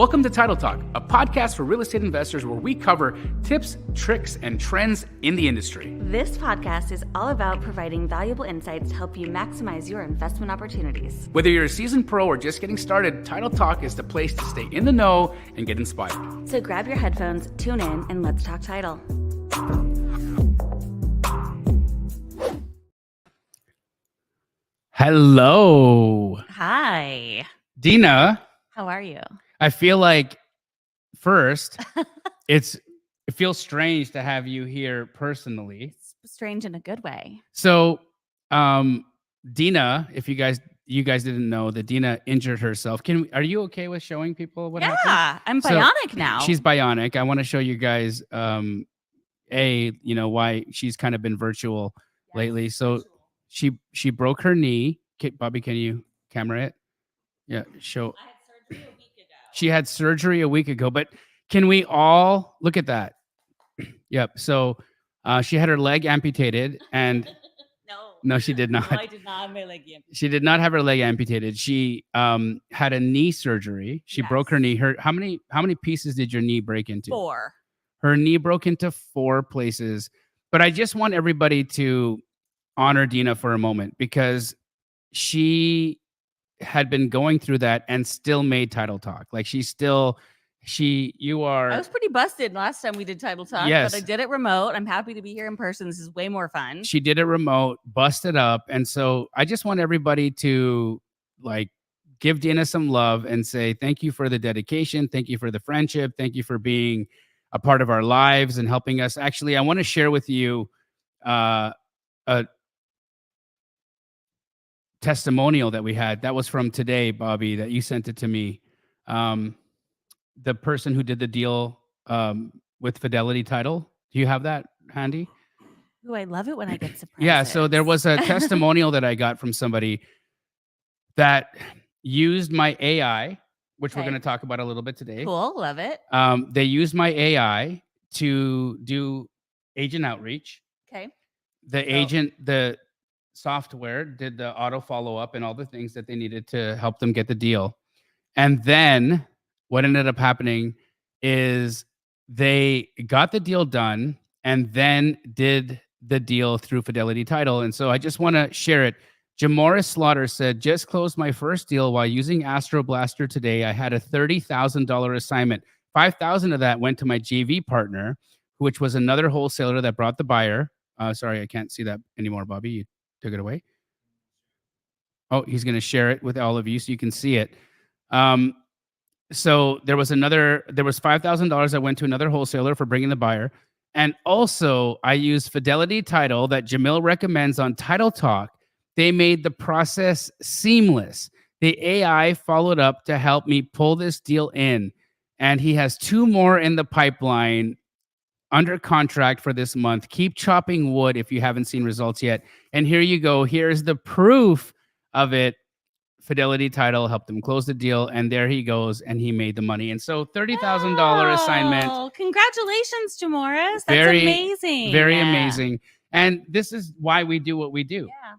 Welcome to Title Talk, a podcast for real estate investors where we cover tips, tricks, and trends in the industry. This podcast is all about providing valuable insights to help you maximize your investment opportunities. Whether you're a seasoned pro or just getting started, Title Talk is the place to stay in the know and get inspired. So grab your headphones, tune in, and let's talk title. Hello. Hi. Dina. How are you? I feel like first, it feels strange to have you here personally. It's strange in a good way. So, Dina, if you guys didn't know that Dina injured herself. Are you okay with showing people what happened? Yeah, I'm bionic now. She's bionic. I want to show you guys, why she's kind of been virtual lately. So she broke her knee. Bobby, can you camera it? Yeah, show. She had surgery a week ago, but can we all look at that? Yep. So she had her leg amputated, and no, she did not. No, I did not have my leg amputated. She did not have her leg amputated. She had a knee surgery. She broke her knee. How many pieces did your knee break into? 4. Her knee broke into 4 places. But I just want everybody to honor Dina for a moment, because she had been going through that and still made Title Talk. Like you are. I was pretty busted last time we did Title Talk, yes, but I did it remote. I'm happy to be here in person. This is way more fun. She did it remote, busted up. And so I just want everybody to give Dina some love and say, thank you for the dedication. Thank you for the friendship. Thank you for being a part of our lives and helping us. Actually, I want to share with you a testimonial that we had. That was from today, Bobby, that you sent it to me. The person who did the deal with Fidelity Title. Do you have that handy? Ooh, I love it when I get surprised. Yeah, so there was a testimonial that I got from somebody that used my AI, which we're going to talk about a little bit today. Cool, love it. They used my AI to do agent outreach. Okay. The software did the auto follow-up and all the things that they needed to help them get the deal. And then what ended up happening is they got the deal done and then did the deal through Fidelity Title. And so I just want to share it. Jamoris Slaughter said, just closed my first deal while using Astro Blaster today. I had a $30,000 assignment. $5,000 of that went to my JV partner, which was another wholesaler that brought the buyer. Sorry, I can't see that anymore, Bobby. You took it away. Oh, he's going to share it with all of you so you can see it. So there was $5,000 that went to another wholesaler for bringing the buyer. And also I used Fidelity Title that Jamil recommends on Title Talk. They made the process seamless. The AI followed up to help me pull this deal in. And he has 2 more in the pipeline under contract for this month. Keep chopping wood if you haven't seen results yet. And here you go. Here's the proof of it. Fidelity Title helped him close the deal, and there he goes, and he made the money. And so $30,000 assignment. Oh, congratulations, Jamoris. That's amazing. Very amazing. And this is why we do what we do. Yeah.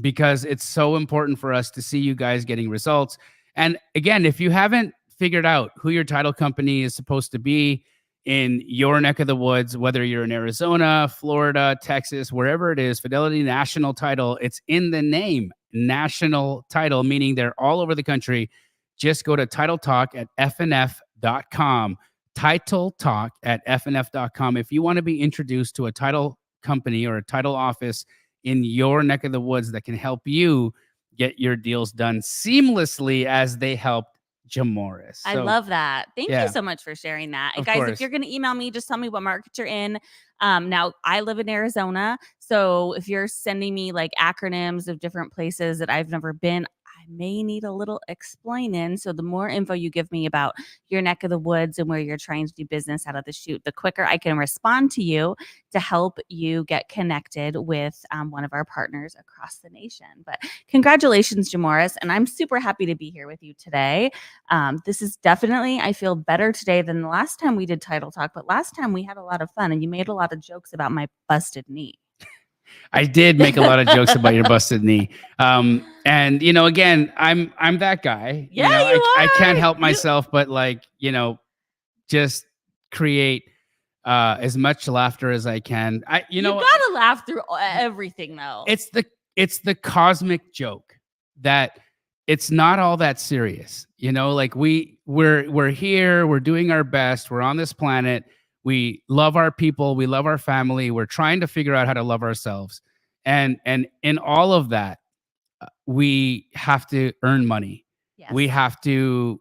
Because it's so important for us to see you guys getting results. And again, if you haven't figured out who your title company is supposed to be in your neck of the woods, whether you're in Arizona, Florida, Texas, wherever it is, Fidelity National Title, it's in the name, National Title, meaning they're all over the country. Just go to Title Talk at fnf.com, Title Talk at fnf.com. If you want to be introduced to a title company or a title office in your neck of the woods that can help you get your deals done seamlessly as they helped Jamoris. I love that. Thank you so much for sharing that. And guys, course. if you're going to email me, just tell me what market you're in. Now, I live in Arizona. So if you're sending me acronyms of different places that I've never been, I may need a little explaining. So the more info you give me about your neck of the woods and where you're trying to do business out of the chute, the quicker I can respond to you to help you get connected with one of our partners across the nation. But congratulations, Jamoris. And I'm super happy to be here with you today. This is definitely, I feel better today than the last time we did Title Talk. But last time we had a lot of fun and you made a lot of jokes about my busted knee. I did make a lot of jokes about your busted knee. And again, I'm that guy. Yeah, you I can't are. help myself, but just create as much laughter as I can. You gotta laugh through everything, though. It's the cosmic joke that it's not all that serious. Like we're here, we're doing our best, we're on this planet, we love our people, we love our family, we're trying to figure out how to love ourselves. And in all of that, we have to earn money. Yes. We have to,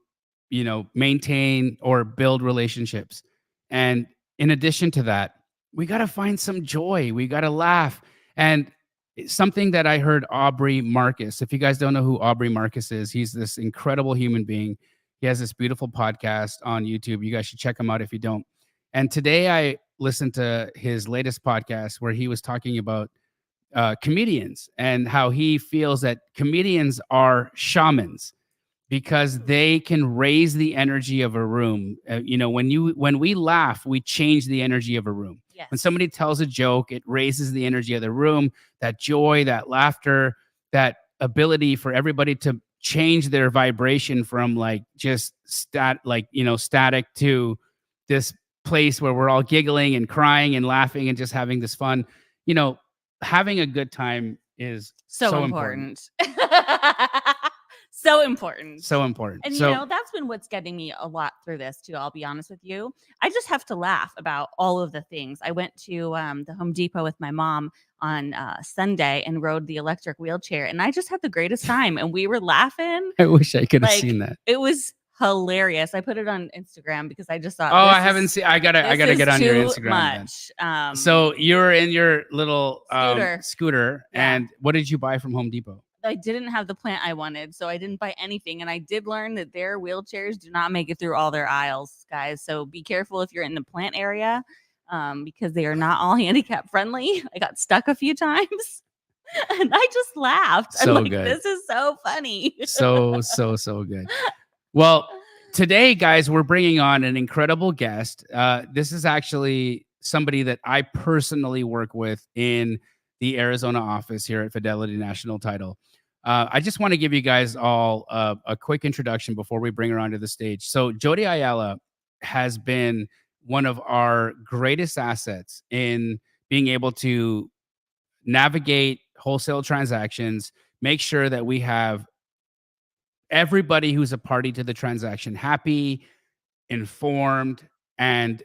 maintain or build relationships. And in addition to that, we got to find some joy. We got to laugh. And something that I heard Aubrey Marcus, if you guys don't know who Aubrey Marcus is, he's this incredible human being. He has this beautiful podcast on YouTube. You guys should check him out if you don't. And today I listened to his latest podcast where he was talking about comedians and how he feels that comedians are shamans because they can raise the energy of a room. When we laugh, we change the energy of a room. Yes. When somebody tells a joke, it raises the energy of the room, that joy, that laughter, that ability for everybody to change their vibration from static to this place where we're all giggling and crying and laughing and just having this fun. Having a good time is so important. So important. So important. And that's been what's getting me a lot through this too. I'll be honest with you. I just have to laugh about all of the things. I went to the Home Depot with my mom on Sunday and rode the electric wheelchair, and I just had the greatest time. And we were laughing. I wish I could have seen that. It was hilarious. I put it on Instagram because I just thought, I haven't seen. I gotta get on your Instagram. Much. So you're in your little scooter, yeah. And what did you buy from Home Depot? I didn't have the plant I wanted, so I didn't buy anything. And I did learn that their wheelchairs do not make it through all their aisles, guys. So be careful if you're in the plant area, because they are not all handicap friendly. I got stuck a few times. And I just laughed. So I'm like, good. This is so funny. So good. Well, today, guys, we're bringing on an incredible guest. This is actually somebody that I personally work with in the Arizona office here at Fidelity National Title. I just want to give you guys all a quick introduction before we bring her onto the stage. So Jody Ayala has been one of our greatest assets in being able to navigate wholesale transactions, make sure that we have everybody who's a party to the transaction happy, informed, and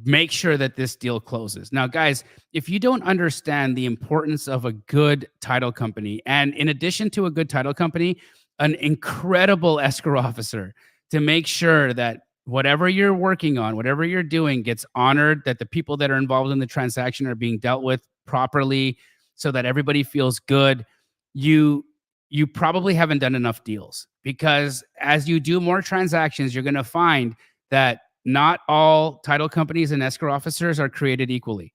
make sure that this deal closes. Now, guys, if you don't understand the importance of a good title company, and in addition to a good title company, an incredible escrow officer to make sure that whatever you're working on, whatever you're doing gets honored, that the people that are involved in the transaction are being dealt with properly so that everybody feels good, you probably haven't done enough deals, because as you do more transactions, you're going to find that not all title companies and escrow officers are created equally.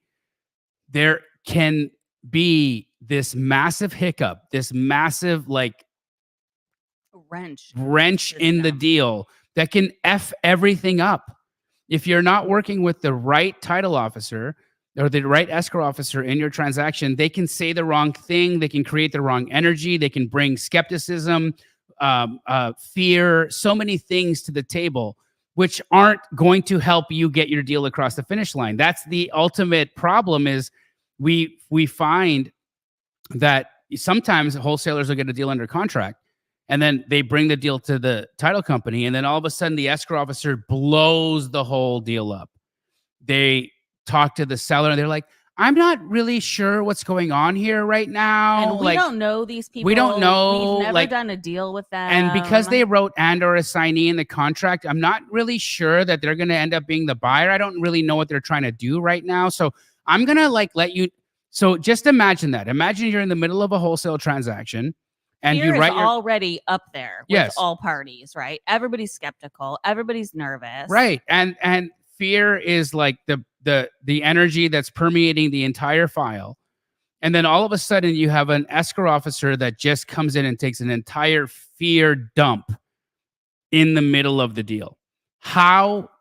There can be this massive hiccup, this massive wrench in the deal that can F everything up. If you're not working with the right title officer or the right escrow officer in your transaction, they can say the wrong thing. They can create the wrong energy. They can bring skepticism, fear, so many things to the table, which aren't going to help you get your deal across the finish line. That's the ultimate problem. Is we find that sometimes wholesalers will get a deal under contract, and then they bring the deal to the title company, and then all of a sudden the escrow officer blows the whole deal up. They talk to the seller, and they're like, I'm not really sure what's going on here right now. And we don't know these people. We don't know. We've never done a deal with them. And because they wrote and or assignee in the contract, I'm not really sure that they're going to end up being the buyer. I don't really know what they're trying to do right now. So I'm going to let you. So just imagine that. Imagine you're in the middle of a wholesale transaction. And fear you write is already up there with all parties, right? Everybody's skeptical. Everybody's nervous. Right. And fear is like the energy that's permeating the entire file. And then all of a sudden you have an escrow officer that just comes in and takes an entire fear dump in the middle of the deal. How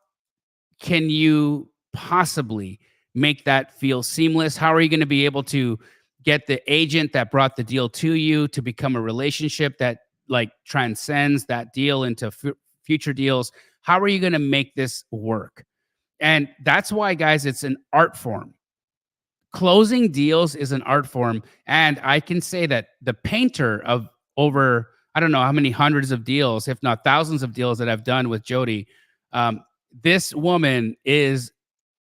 can you possibly make that feel seamless? How are you going to be able to get the agent that brought the deal to you to become a relationship that like transcends that deal into future deals? How are you going to make this work? And that's why, guys, it's an art form. Closing deals is an art form. And I can say that the painter of over, I don't know how many hundreds of deals, if not thousands of deals that I've done with Jody, this woman is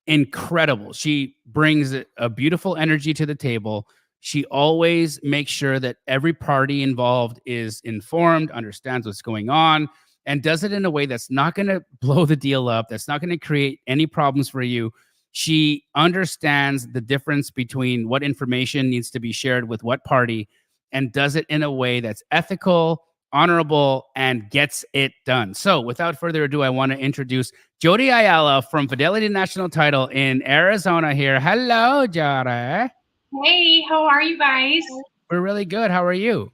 incredible. She brings a beautiful energy to the table. She always makes sure that every party involved is informed, understands what's going on, and does it in a way that's not going to blow the deal up, that's not going to create any problems for you. She understands the difference between what information needs to be shared with what party and does it in a way that's ethical, honorable, and gets it done. So, without further ado, I want to introduce Jody Ayala from Fidelity National Title in Arizona here. Hello, Jody. Hey, how are you guys? We're really good. How are you?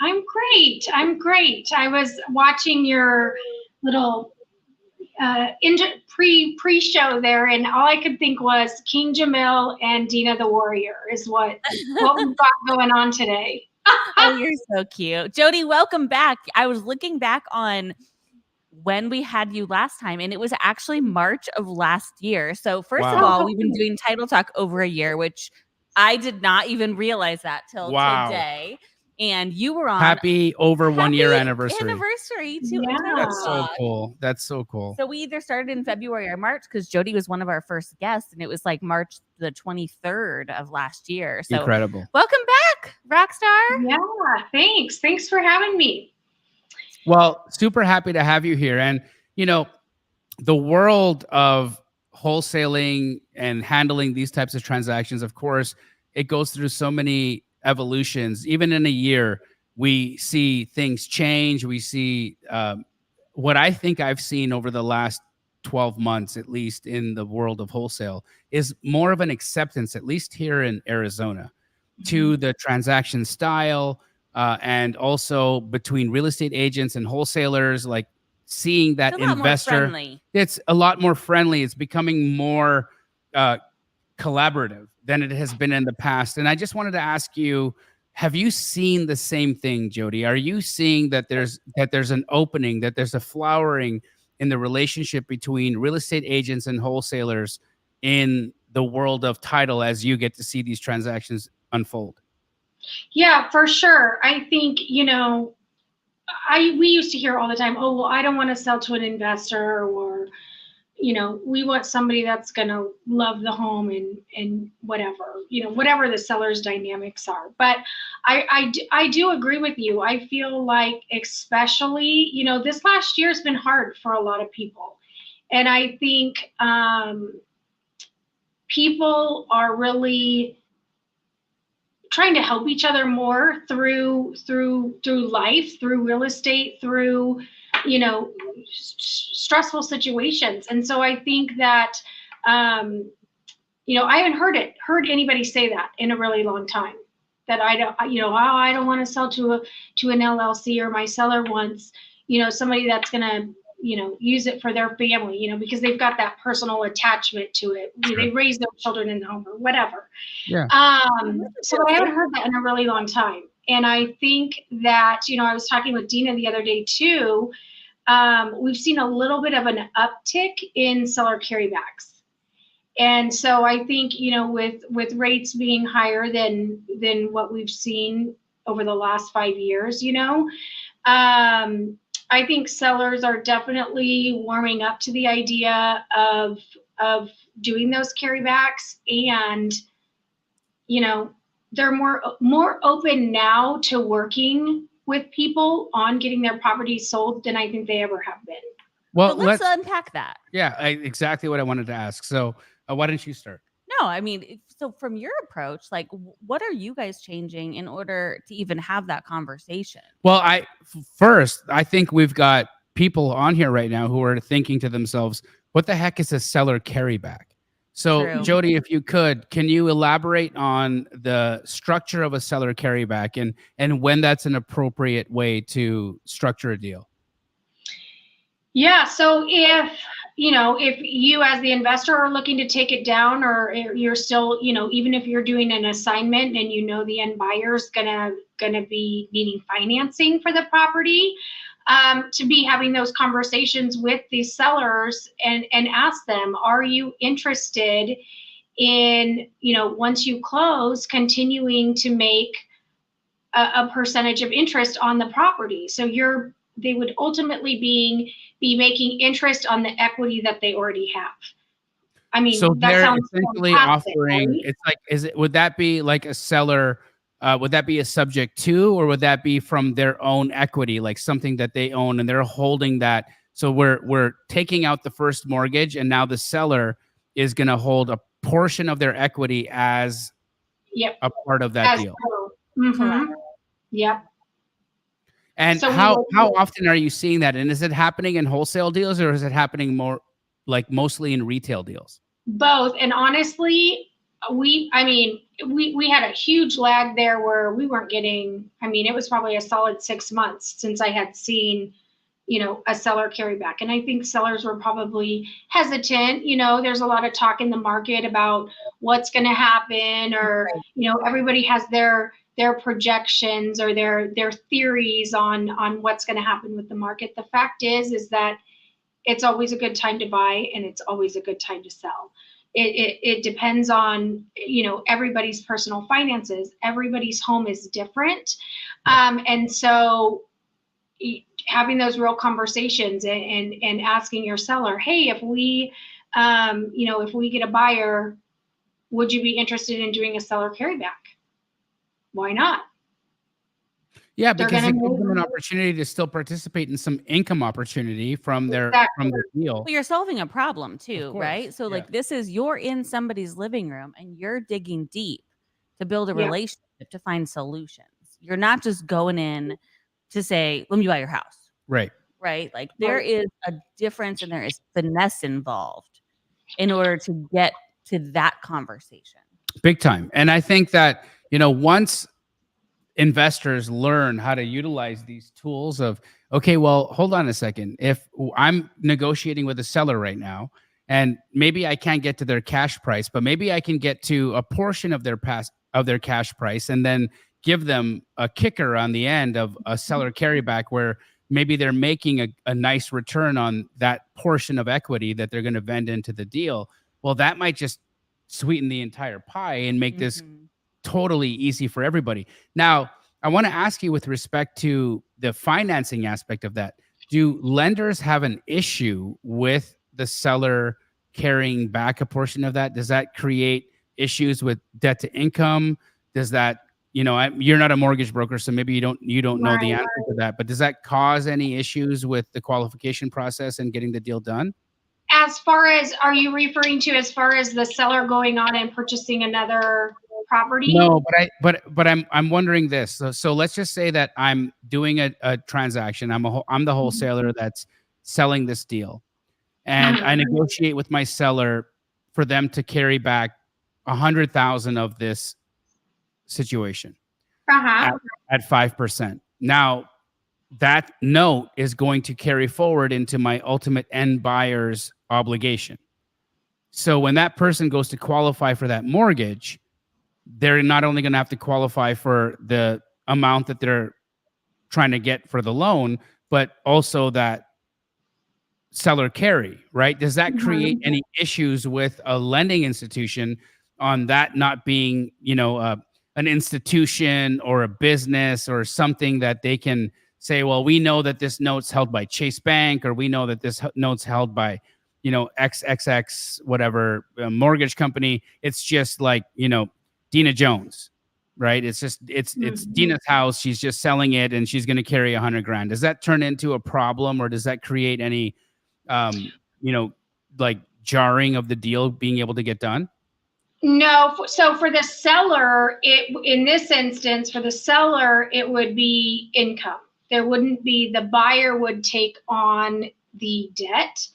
I'm great. I'm great. I was watching your little pre-show there, and all I could think was King Jamil and Dina the Warrior is what we've got going on today. Oh, you're so cute. Jody, welcome back. I was looking back on when we had you last time, and it was actually March of last year. So first of all, we've been doing Title Talk over a year, which I did not even realize that till today. And you were on happy over 1 year anniversary to That's so cool. That's so cool. So we either started in February or March because Jody was one of our first guests, and it was like March the 23rd of last year. So incredible. Welcome back, Rockstar. Yeah, thanks. Thanks for having me. Well, super happy to have you here. And, you know, the world of wholesaling and handling these types of transactions, of course, it goes through so many evolutions. Even in a year, we see things change. We see what I think I've seen over the last 12 months, at least in the world of wholesale, is more of an acceptance, at least here in Arizona, to the transaction style, and also between real estate agents and wholesalers, like seeing that investor. It's a lot more friendly. It's becoming more collaborative than it has been in the past. And I just wanted to ask you, have you seen the same thing, Jody? Are you seeing that there's an opening, that there's a flowering in the relationship between real estate agents and wholesalers in the world of title as you get to see these transactions unfold? Yeah, for sure. I think, you know, we used to hear all the time, oh, well, I don't want to sell to an investor, or, you know, we want somebody that's going to love the home and whatever, you know, whatever the seller's dynamics are. But I do agree with you. I feel like, especially, you know, this last year has been hard for a lot of people. And I think people are really trying to help each other more through life, through real estate, through, you know, stressful situations. And so I think that, you know, I haven't heard anybody say that in a really long time, that I don't, you know, oh, I don't want to sell to an LLC, or my seller wants, you know, somebody that's going to, you know, use it for their family, you know, because they've got that personal attachment to it. Sure. They raise their children in the home or whatever. Yeah. So I haven't heard that in a really long time. And I think that, you know, I was talking with Dina the other day too. We've seen a little bit of an uptick in seller carrybacks. And so I think, you know, with rates being higher than what we've seen over the last 5 years, you know, I think sellers are definitely warming up to the idea of doing those carrybacks, and, you know, they're more open now to working with people on getting their properties sold than I think they ever have been. Well, let's unpack that. Yeah, exactly what I wanted to ask. So why don't you start? No, I mean, so from your approach, like, what are you guys changing in order to even have that conversation? Well, first, I think we've got people on here right now who are thinking to themselves, what the heck is a seller carryback? So, true. Jody, if you could, can you elaborate on the structure of a seller carryback and when that's an appropriate way to structure a deal? Yeah, so if if you as the investor are looking to take it down, or you're still, even if you're doing an assignment and the end buyer's gonna be needing financing for the property, to be having those conversations with these sellers and ask them, are you interested in, once you close, continuing to make a percentage of interest on the property? So they would ultimately be making interest on the equity that they already have. I mean, so that they're sounds essentially fantastic, offering, right? it's like, would that be like a seller, would that be a subject to, or would that be from their own equity, like something that they own and they're holding that? So we're taking out the first mortgage, and now the seller is going to hold a portion of their equity as Yep. a part of that As deal. mm-hmm. Yep. And So how often are you seeing that? And is it happening in wholesale deals, or is it happening more like mostly in retail deals? Both. And honestly, we had a huge lag there where we weren't getting, it was probably a solid 6 months since I had seen, a seller carryback. And I think sellers were probably hesitant. There's a lot of talk in the market about what's going to happen, or, everybody has their projections or their theories on what's going to happen with the market. The fact is that it's always a good time to buy, and it's always a good time to sell. It depends on, everybody's personal finances. Everybody's home is different. And so having those real conversations and asking your seller, hey, if we get a buyer, would you be interested in doing a seller carryback? Why not? Yeah, because it gives them an opportunity to still participate in some income opportunity from their deal. Well, you're solving a problem too, right? So like you're in somebody's living room and you're digging deep to build a relationship, to find solutions. You're not just going in to say, let me buy your house. Right. Right. Like there is a difference, and there is finesse involved in order to get to that conversation. Big time. And I think that, once investors learn how to utilize these tools of, okay, well, hold on a second. If I'm negotiating with a seller right now, and maybe I can't get to their cash price, but maybe I can get to a portion of their cash price, and then give them a kicker on the end of a seller carryback, where maybe they're making a nice return on that portion of equity that they're going to vend into the deal. Well, that might just sweeten the entire pie and make this totally easy for everybody. Now, I want to ask you, with respect to the financing aspect of that, do lenders have an issue with the seller carrying back a portion of that? Does that create issues with debt to income? Does that, you're not a mortgage broker, so maybe you don't know the answer to that, but does that cause any issues with the qualification process and getting the deal done? As far as, are you referring to as far as the seller going on and purchasing another property? No, but I'm wondering this. So let's just say that I'm doing a transaction. I'm the wholesaler that's selling this deal, and I negotiate with my seller for them to carry back 100,000 of this situation at 5%. Now, that note is going to carry forward into my ultimate end buyer's obligation. So when that person goes to qualify for that mortgage, they're not only going to have to qualify for the amount that they're trying to get for the loan, but also that seller carry, right? Does that create any issues with a lending institution on that not being, an institution or a business or something that they can say, well, we know that this note's held by Chase Bank, or we know that this note's held by, XXX, whatever, mortgage company. It's just like, Dina Jones, right? It's just, it's Dina's house. She's just selling it, and she's going to carry 100 grand. Does that turn into a problem, or does that create any, like jarring of the deal being able to get done? No. So for the seller, in this instance, for the seller, it would be income. There wouldn't be, the buyer would take on the debt.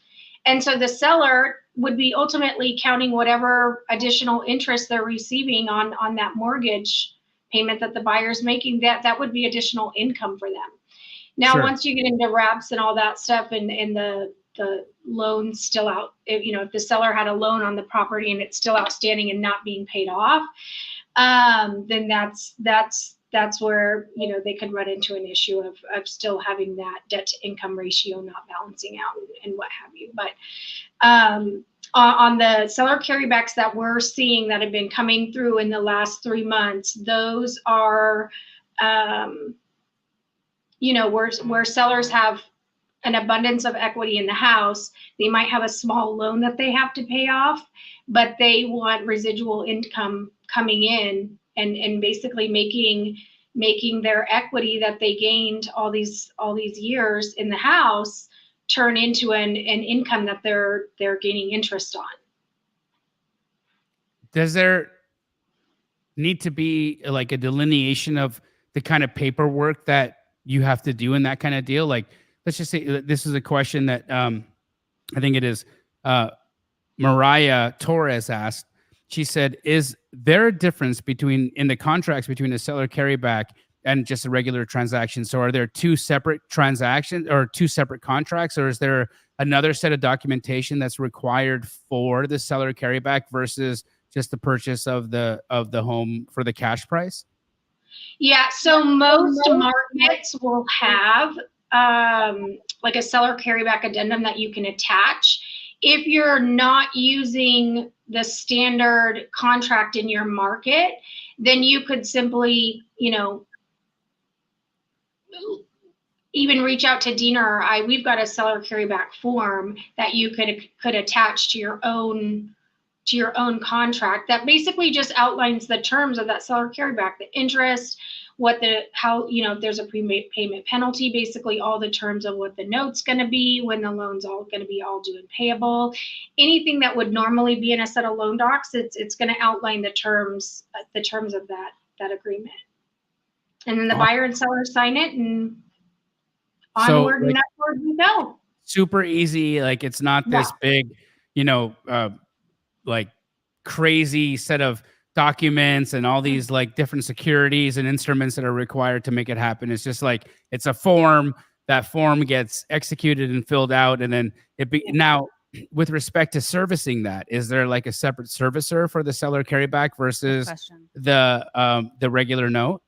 And so the seller would be ultimately counting whatever additional interest they're receiving on that mortgage payment that the buyer's making. That would be additional income for them. Now, once you get into wraps and all that stuff, and the loan still out, if the seller had a loan on the property and it's still outstanding and not being paid off, then that's where, they could run into an issue of still having that debt to income ratio not balancing out and what have you. But on the seller carrybacks that we're seeing that have been coming through in the last 3 months, those are, where sellers have an abundance of equity in the house. They might have a small loan that they have to pay off, but they want residual income coming in and basically making their equity that they gained all these years in the house turn into an income that they're gaining interest on. Does there need to be like a delineation of the kind of paperwork that you have to do in that kind of deal? Like, let's just say this is a question that I think it is Mariah Torres asked. She said, is there a difference in the contracts between a seller carryback and just a regular transaction? So are there two separate transactions or two separate contracts, or is there another set of documentation that's required for the seller carryback versus just the purchase of the home for the cash price? Yeah, so most markets will have like a seller carryback addendum that you can attach. If you're not using the standard contract in your market, then you could simply, even reach out to Dina or I. We've got a seller carryback form that you could attach to your own contract that basically just outlines the terms of that seller carryback, the interest, if there's a prepayment penalty, basically all the terms of what the note's going to be, when the loan's all going to be all due and payable, anything that would normally be in a set of loan docs. It's going to outline the terms of that agreement, and then the buyer and seller sign it, and onward and upward we go. Super easy. Like, it's not this big, like crazy set of documents and all these like different securities and instruments that are required to make it happen. It's just like, it's a form. That form gets executed and filled out, and then now, with respect to servicing that, is there like a separate servicer for the seller carryback versus the regular note?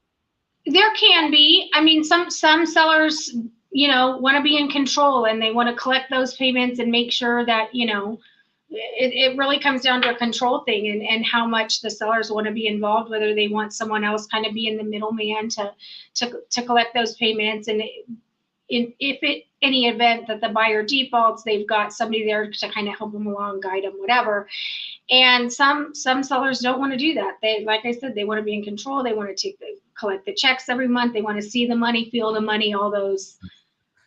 There can be. I mean, some sellers, want to be in control, and they want to collect those payments and make sure that, it really comes down to a control thing and how much the sellers want to be involved, whether they want someone else kind of be in the middleman to collect those payments. And any event that the buyer defaults, they've got somebody there to kind of help them along, guide them, whatever. And some sellers don't want to do that. They, like I said, they want to be in control. They want to collect the checks every month. They want to see the money, feel the money, all those.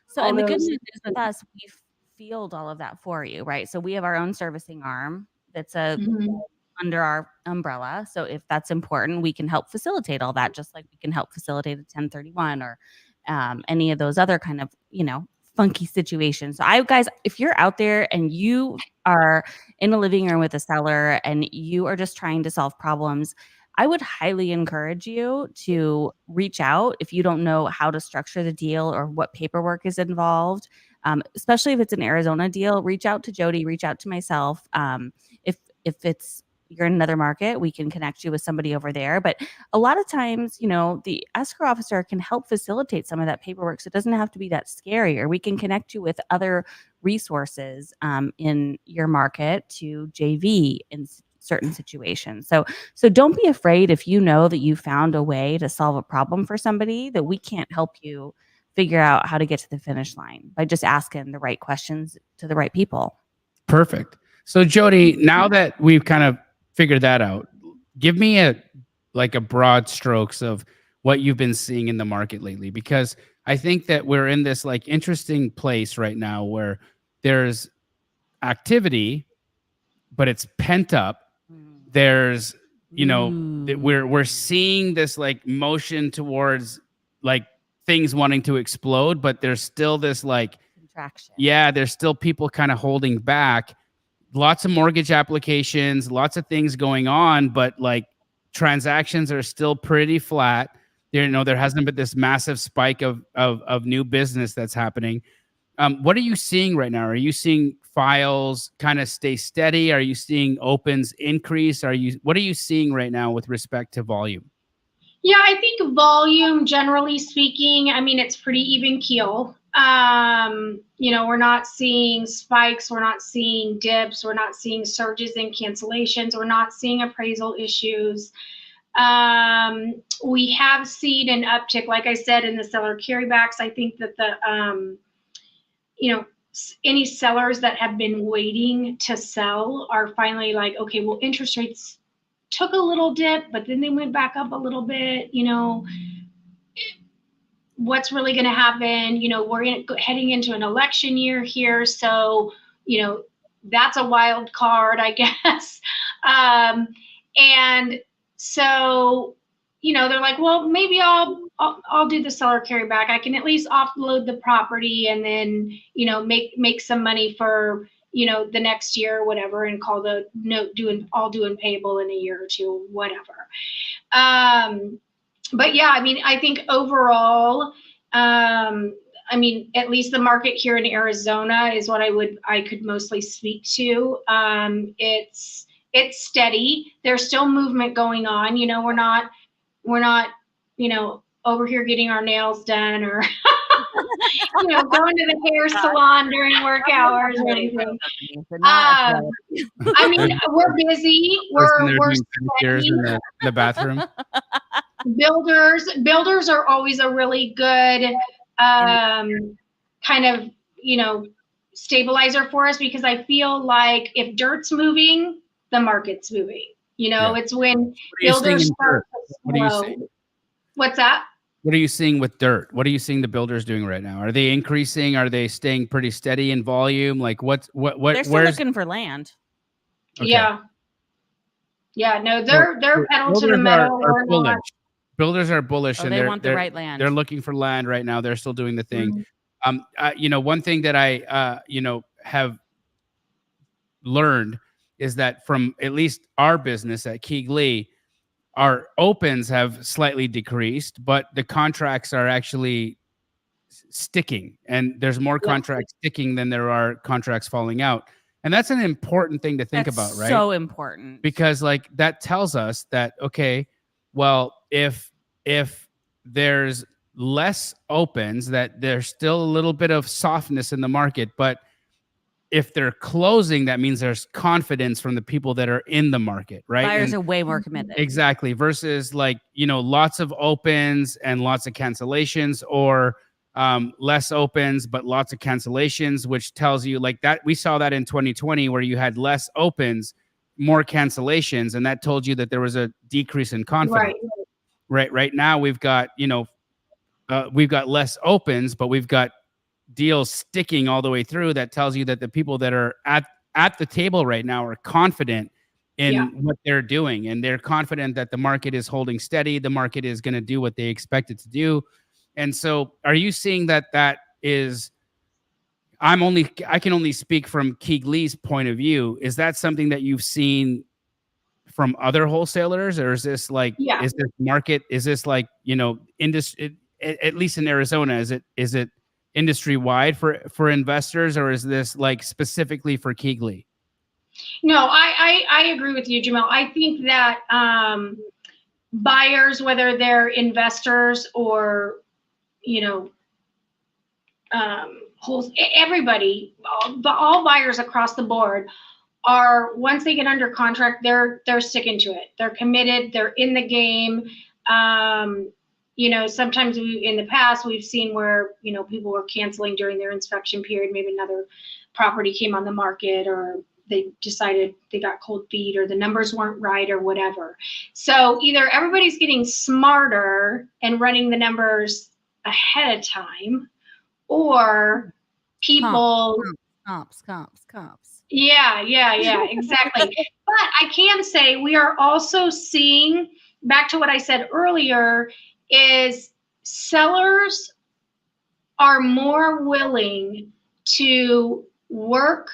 So, and the good news is with us, we field all of that for you, right? So we have our own servicing arm that's under our umbrella. So if that's important, we can help facilitate all that, just like we can help facilitate a 1031 or any of those other kind of, funky situations. So guys, if you're out there and you are in a living room with a seller and you are just trying to solve problems, I would highly encourage you to reach out if you don't know how to structure the deal or what paperwork is involved. Especially if it's an Arizona deal, reach out to Jody, reach out to myself. If you're in another market, we can connect you with somebody over there. But a lot of times, the escrow officer can help facilitate some of that paperwork. So it doesn't have to be that scary, or we can connect you with other resources in your market to JV in certain situations. So don't be afraid if you know that you found a way to solve a problem for somebody, that we can't help you figure out how to get to the finish line by just asking the right questions to the right people. Perfect. So Jody, now that we've kind of figured that out, give me a broad strokes of what you've been seeing in the market lately, because I think that we're in this like interesting place right now where there's activity, but it's pent up. There's, we're seeing this like motion towards like things wanting to explode, but there's still this like contraction. Yeah, there's still people kind of holding back. Lots of mortgage applications, lots of things going on, but like transactions are still pretty flat. There hasn't been this massive spike of new business that's happening. What are you seeing right now? Are you seeing files kind of stay steady? Are you seeing opens increase? What are you seeing right now with respect to volume? Yeah, I think volume, generally speaking, I mean, it's pretty even keel. We're not seeing spikes, we're not seeing dips, we're not seeing surges in cancellations, we're not seeing appraisal issues. We have seen an uptick, like I said, in the seller carrybacks. I think that any sellers that have been waiting to sell are finally like, okay, well, interest rates took a little dip, but then they went back up a little bit. What's really going to happen? We're heading into an election year here, so that's a wild card, I guess. And so they're like, well, maybe I'll do the seller carryback. I can at least offload the property and then make some money for the next year or whatever, and call the note due and payable in a year or two, whatever. But yeah, I mean, I think overall, at least the market here in Arizona is what I could mostly speak to. It's steady. There's still movement going on. We're not over here getting our nails done or going to the hair salon during work hours or anything. We're busy. We're in the bathroom. Builders are always a really good kind of stabilizer for us, because I feel like if dirt's moving, the market's moving. It's when builders start to slow. What's that? What are you seeing with dirt? What are you seeing the builders doing right now? Are they increasing? Are they staying pretty steady in volume? Like what? They're still looking for land. Okay. Yeah. No, they're pedal to the metal. Are bullish. Builders are bullish, and they want the right land. They're looking for land right now. They're still doing the thing. Mm-hmm. One thing that I have learned is that from at least our business at Keegley, our opens have slightly decreased, but the contracts are actually sticking, and there's more contracts sticking than there are contracts falling out. And that's an important thing to think about, right? So important. Because that tells us that, okay, well, if there's less opens, that there's still a little bit of softness in the market, but if they're closing, that means there's confidence from the people that are in the market, right? Buyers are way more committed. Exactly. Versus lots of opens and lots of cancellations, or less opens but lots of cancellations, which tells you that we saw that in 2020 where you had less opens, more cancellations, and that told you that there was a decrease in confidence. Right now we've got less opens, but we've got deals sticking all the way through. That tells you that the people that are at the table right now are confident in what they're doing, and they're confident that the market is holding steady. The market is going to do what they expect it to do. And so are you seeing that is, I can only speak from Keegley's point of view. Is that something that you've seen from other wholesalers, or is this is this market, is this industry, at least in Arizona, is it industry wide for investors, or is this specifically for Keegley? No, I agree with you, Jamel. I think that buyers, whether they're investors or everybody, all buyers across the board are, once they get under contract, they're sticking to it. They're committed. They're in the game. Sometimes in the past we've seen where people were canceling during their inspection period. Maybe another property came on the market, or they decided they got cold feet, or the numbers weren't right, or whatever. So either everybody's getting smarter and running the numbers ahead of time, or people comps. Yeah, exactly. But I can say we are also seeing, back to what I said earlier, is sellers are more willing to work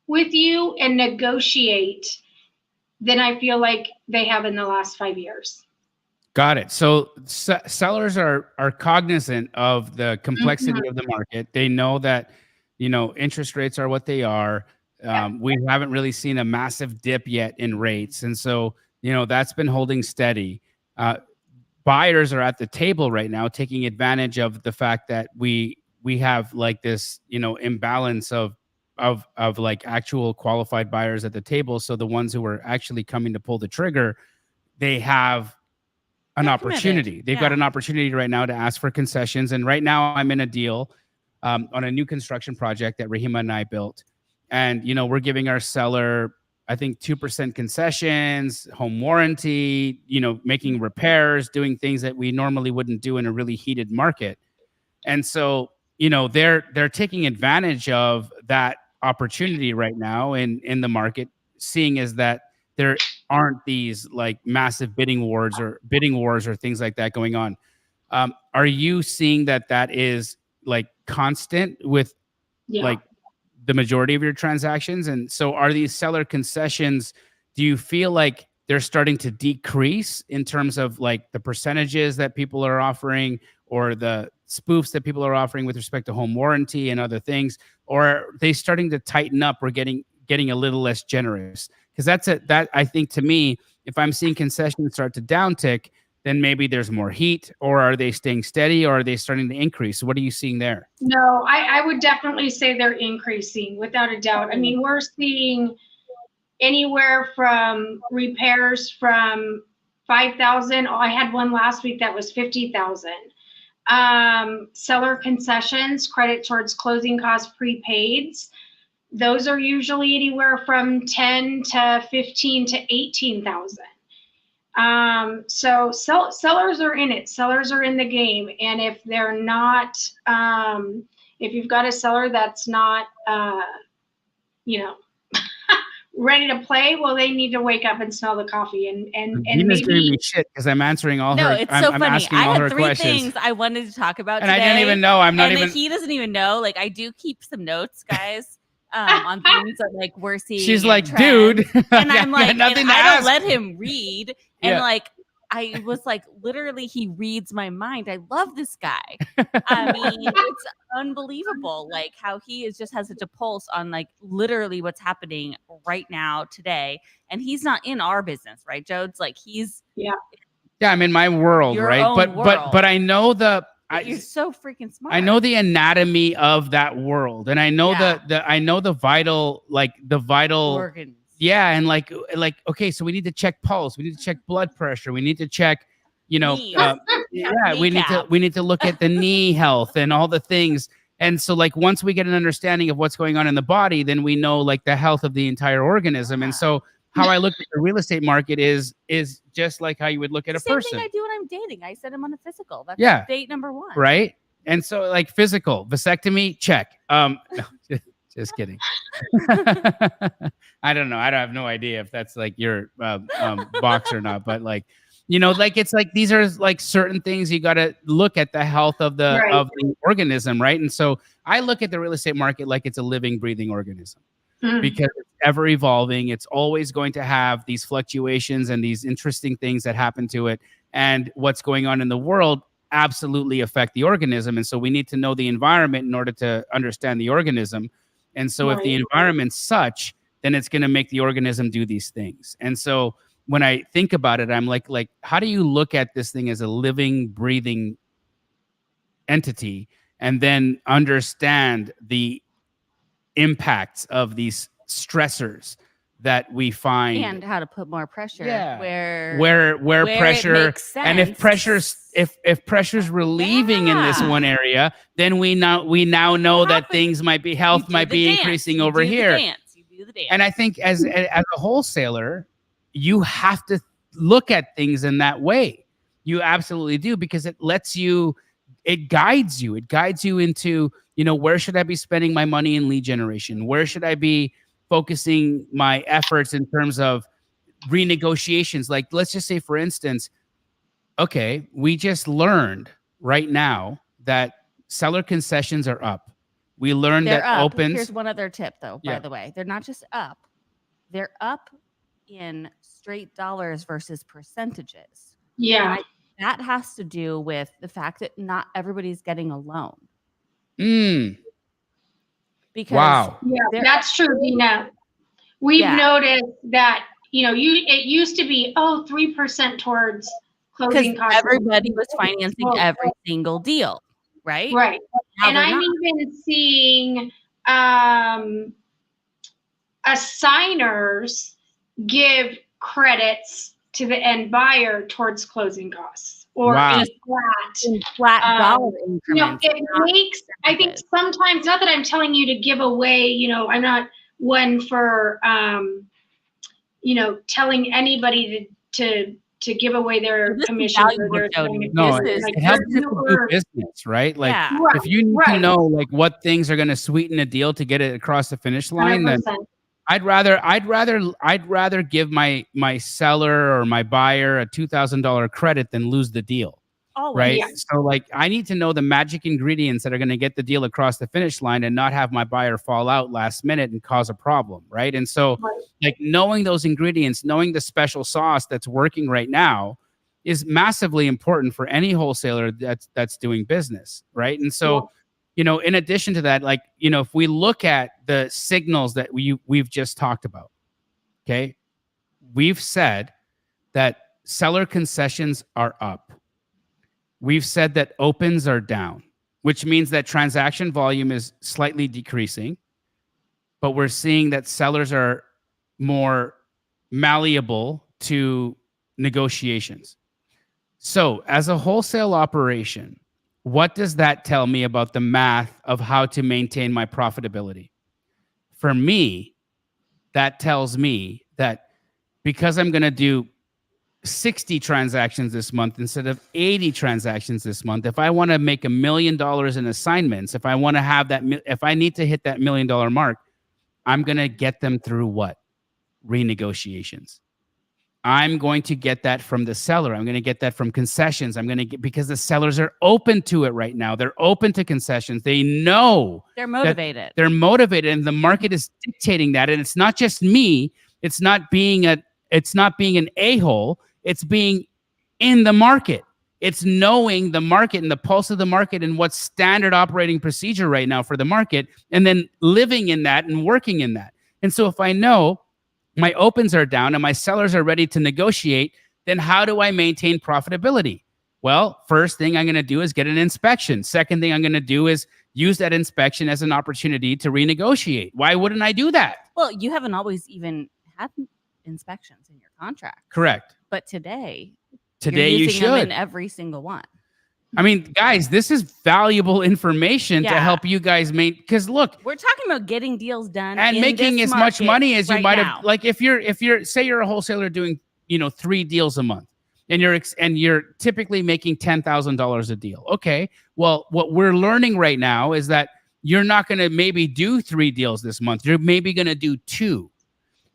with you and negotiate than I feel like they have in the last 5 years. Got it. So sellers are cognizant of the complexity Mhm. of the market. They know that, interest rates are what they are. Yeah. We haven't really seen a massive dip yet in rates, and so that's been holding steady. Buyers are at the table right now, taking advantage of the fact that we have like this imbalance of like actual qualified buyers at the table. So the ones who are actually coming to pull the trigger, they have an They're committed. opportunity. They've got an opportunity right now to ask for concessions. And right now I'm in a deal on a new construction project that Rahima and I built. And, we're giving our seller, I think, 2% concessions, home warranty, making repairs, doing things that we normally wouldn't do in a really heated market. And so, they're taking advantage of that opportunity right now in the market, seeing as that there aren't these like massive bidding wars or things like that going on. Are you seeing that is like constant with Yeah. like the majority of your transactions? And so are these seller concessions, do you feel like they're starting to decrease in terms of like the percentages that people are offering or the spoofs that people are offering with respect to home warranty and other things? Or are they starting to tighten up or getting a little less generous? Because that I think, to me, if I'm seeing concessions start to downtick, then maybe there's more heat. Or are they staying steady, or are they starting to increase? What are you seeing there? No, I would definitely say they're increasing without a doubt. I mean, we're seeing anywhere from repairs from 5,000. Oh, I had one last week that was 50,000. Seller concessions, credit towards closing cost prepaids. Those are usually anywhere from 10 to 15 to 18,000. So sellers are in it. Sellers are in the game. And if they're not, if you've got a seller that's not, ready to play, well, they need to wake up and smell the coffee and Gina's giving maybe me shit because I'm answering all No, her. it's I'm, so I'm funny. asking I all her had three questions, things I wanted to talk about and today, I didn't even know. I'm not and even. he doesn't even know. Like, I do keep some notes, guys, on things that like we're seeing. She's in like, trends. dude, and I'm like, and nothing to I don't ask. let him read, and Yeah. like I was like, literally, he reads my mind. I love this guy. I mean, it's unbelievable, like how he is just has such a pulse on like literally what's happening right now today, and he's not in our business, right, Jodes? Like he's Yeah. Yeah, I'm in my world, your right? own But world. I know You're so freaking smart. I know the anatomy of that world, and I know the vital organs. Yeah, and like okay, so we need to check pulse, we need to check blood pressure, we need to check, Knees. yeah, we Kneecap. need to look at the knee health and all the things. And so like once we get an understanding of what's going on in the body, then we know like the health of the entire organism. And so how I look at the real estate market is just like how you would look at a Same person. thing I do when I'm dating. I set him on a physical. That's Yeah. date number one. Right. And so like physical, vasectomy, check. No, just kidding. I don't know. I have no idea if that's like your box or not, but like, like it's like these are like certain things you got to look at the health of the Right. of the organism, right? And so I look at the real estate market like it's a living, breathing organism. Because it's ever evolving. It's always going to have these fluctuations and these interesting things that happen to it. And what's going on in the world absolutely affect the organism. And so we need to know the environment in order to understand the organism. And so if the environment's such, then it's going to make the organism do these things. And so when I think about it, I'm like, how do you look at this thing as a living, breathing entity and then understand the impacts of these stressors that we find, and how to put more pressure where pressure, it makes sense. and if pressure's relieving in this one area, then we now know that things might be health might be increasing over here. You do the dance. And I think as a wholesaler, you have to look at things in that way. You absolutely do, because it lets you, it guides you into, where should I be spending my money in lead generation? Where should I be focusing my efforts in terms of renegotiations? Like, let's just say, for instance, okay, we just learned right now that seller concessions are up. We learned They're that up. opens. Here's one other tip, though, by the way. They're not just up. They're up in straight dollars versus percentages. Yeah. that has to do with the fact that not everybody's getting a loan. Because Wow. Yeah, that's true, Dina. We've noticed that, it used to be, 3% towards closing costs. everybody was financing every single deal, right? Right. Now And I'm even seeing assigners give credits to the end buyer towards closing costs, or Wow. in flat dollar increments. It makes, I think sometimes, not that I'm telling you to give away, I'm not one for, telling anybody to give away their commission or their assignment. No, Like, it helps people do business, right? Like, Yeah. if you need to know like what things are going to sweeten a deal to get it across the finish line, then 100%. I'd rather give my seller or my buyer a $2,000 credit than lose the deal. Always. Right. Yeah. So like I need to know the magic ingredients that are going to get the deal across the finish line and not have my buyer fall out last minute and cause a problem. Right. And so like knowing those ingredients, knowing the special sauce that's working right now is massively important for any wholesaler that's doing business. Right. And so, in addition to that, like, if we look at the signals that we've just talked about, okay, we've said that seller concessions are up. We've said that opens are down, which means that transaction volume is slightly decreasing, but we're seeing that sellers are more malleable to negotiations. So as a wholesale operation, what does that tell me about the math of how to maintain my profitability? For me, that tells me that because I'm going to do 60 transactions this month instead of 80 transactions this month, if I want to make $1 million in assignments, if I want to have that, if I need to hit that $1 million mark, I'm going to get them through what? Renegotiations. I'm going to get that from the seller. I'm going to get that from concessions. I'm going to get, because the sellers are open to it right now. They're open to concessions. They know they're motivated. They're motivated, and the market is dictating that. And it's not just me. It's not being an a-hole. It's being in the market. It's knowing the market and the pulse of the market and what's standard operating procedure right now for the market, and then living in that and working in that. And so if I know my opens are down and my sellers are ready to negotiate, then how do I maintain profitability? Well, first thing I'm going to do is get an inspection. Second thing I'm going to do is use that inspection as an opportunity to renegotiate. Why wouldn't I do that? Well, you haven't always even had inspections in your contract. Correct. But today you should. them in every single one. I mean, guys, this is valuable information to help you guys make, because look, we're talking about getting deals done and making as much money as you might have. Like if you're say you're a wholesaler doing 3 deals a month, and you're typically making $10,000 a deal. Okay, well, what we're learning right now is that you're not going to maybe do 3 deals this month. You're maybe going to do 2.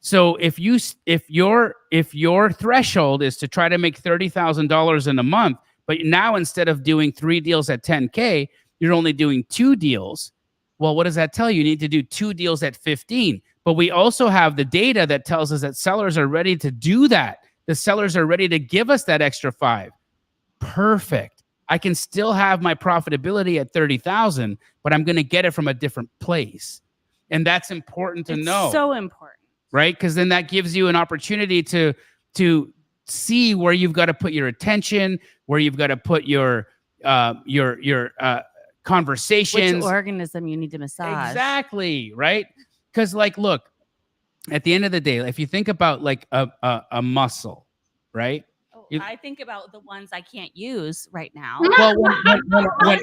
So if your threshold is to try to make $30,000 in a month, but now instead of doing 3 deals at 10K, you're only doing 2 deals. Well, what does that tell you? You need to do 2 deals at 15. But we also have the data that tells us that sellers are ready to do that. The sellers are ready to give us that extra 5. Perfect. I can still have my profitability at 30,000, but I'm going to get it from a different place. And that's important to know. So important. Right? Because then that gives you an opportunity to see where you've got to put your attention, where you've got to put your conversations. Which organism you need to massage. Exactly, right? Because like, look, at the end of the day, if you think about like a muscle, right? I think about the ones I can't use right now. Well,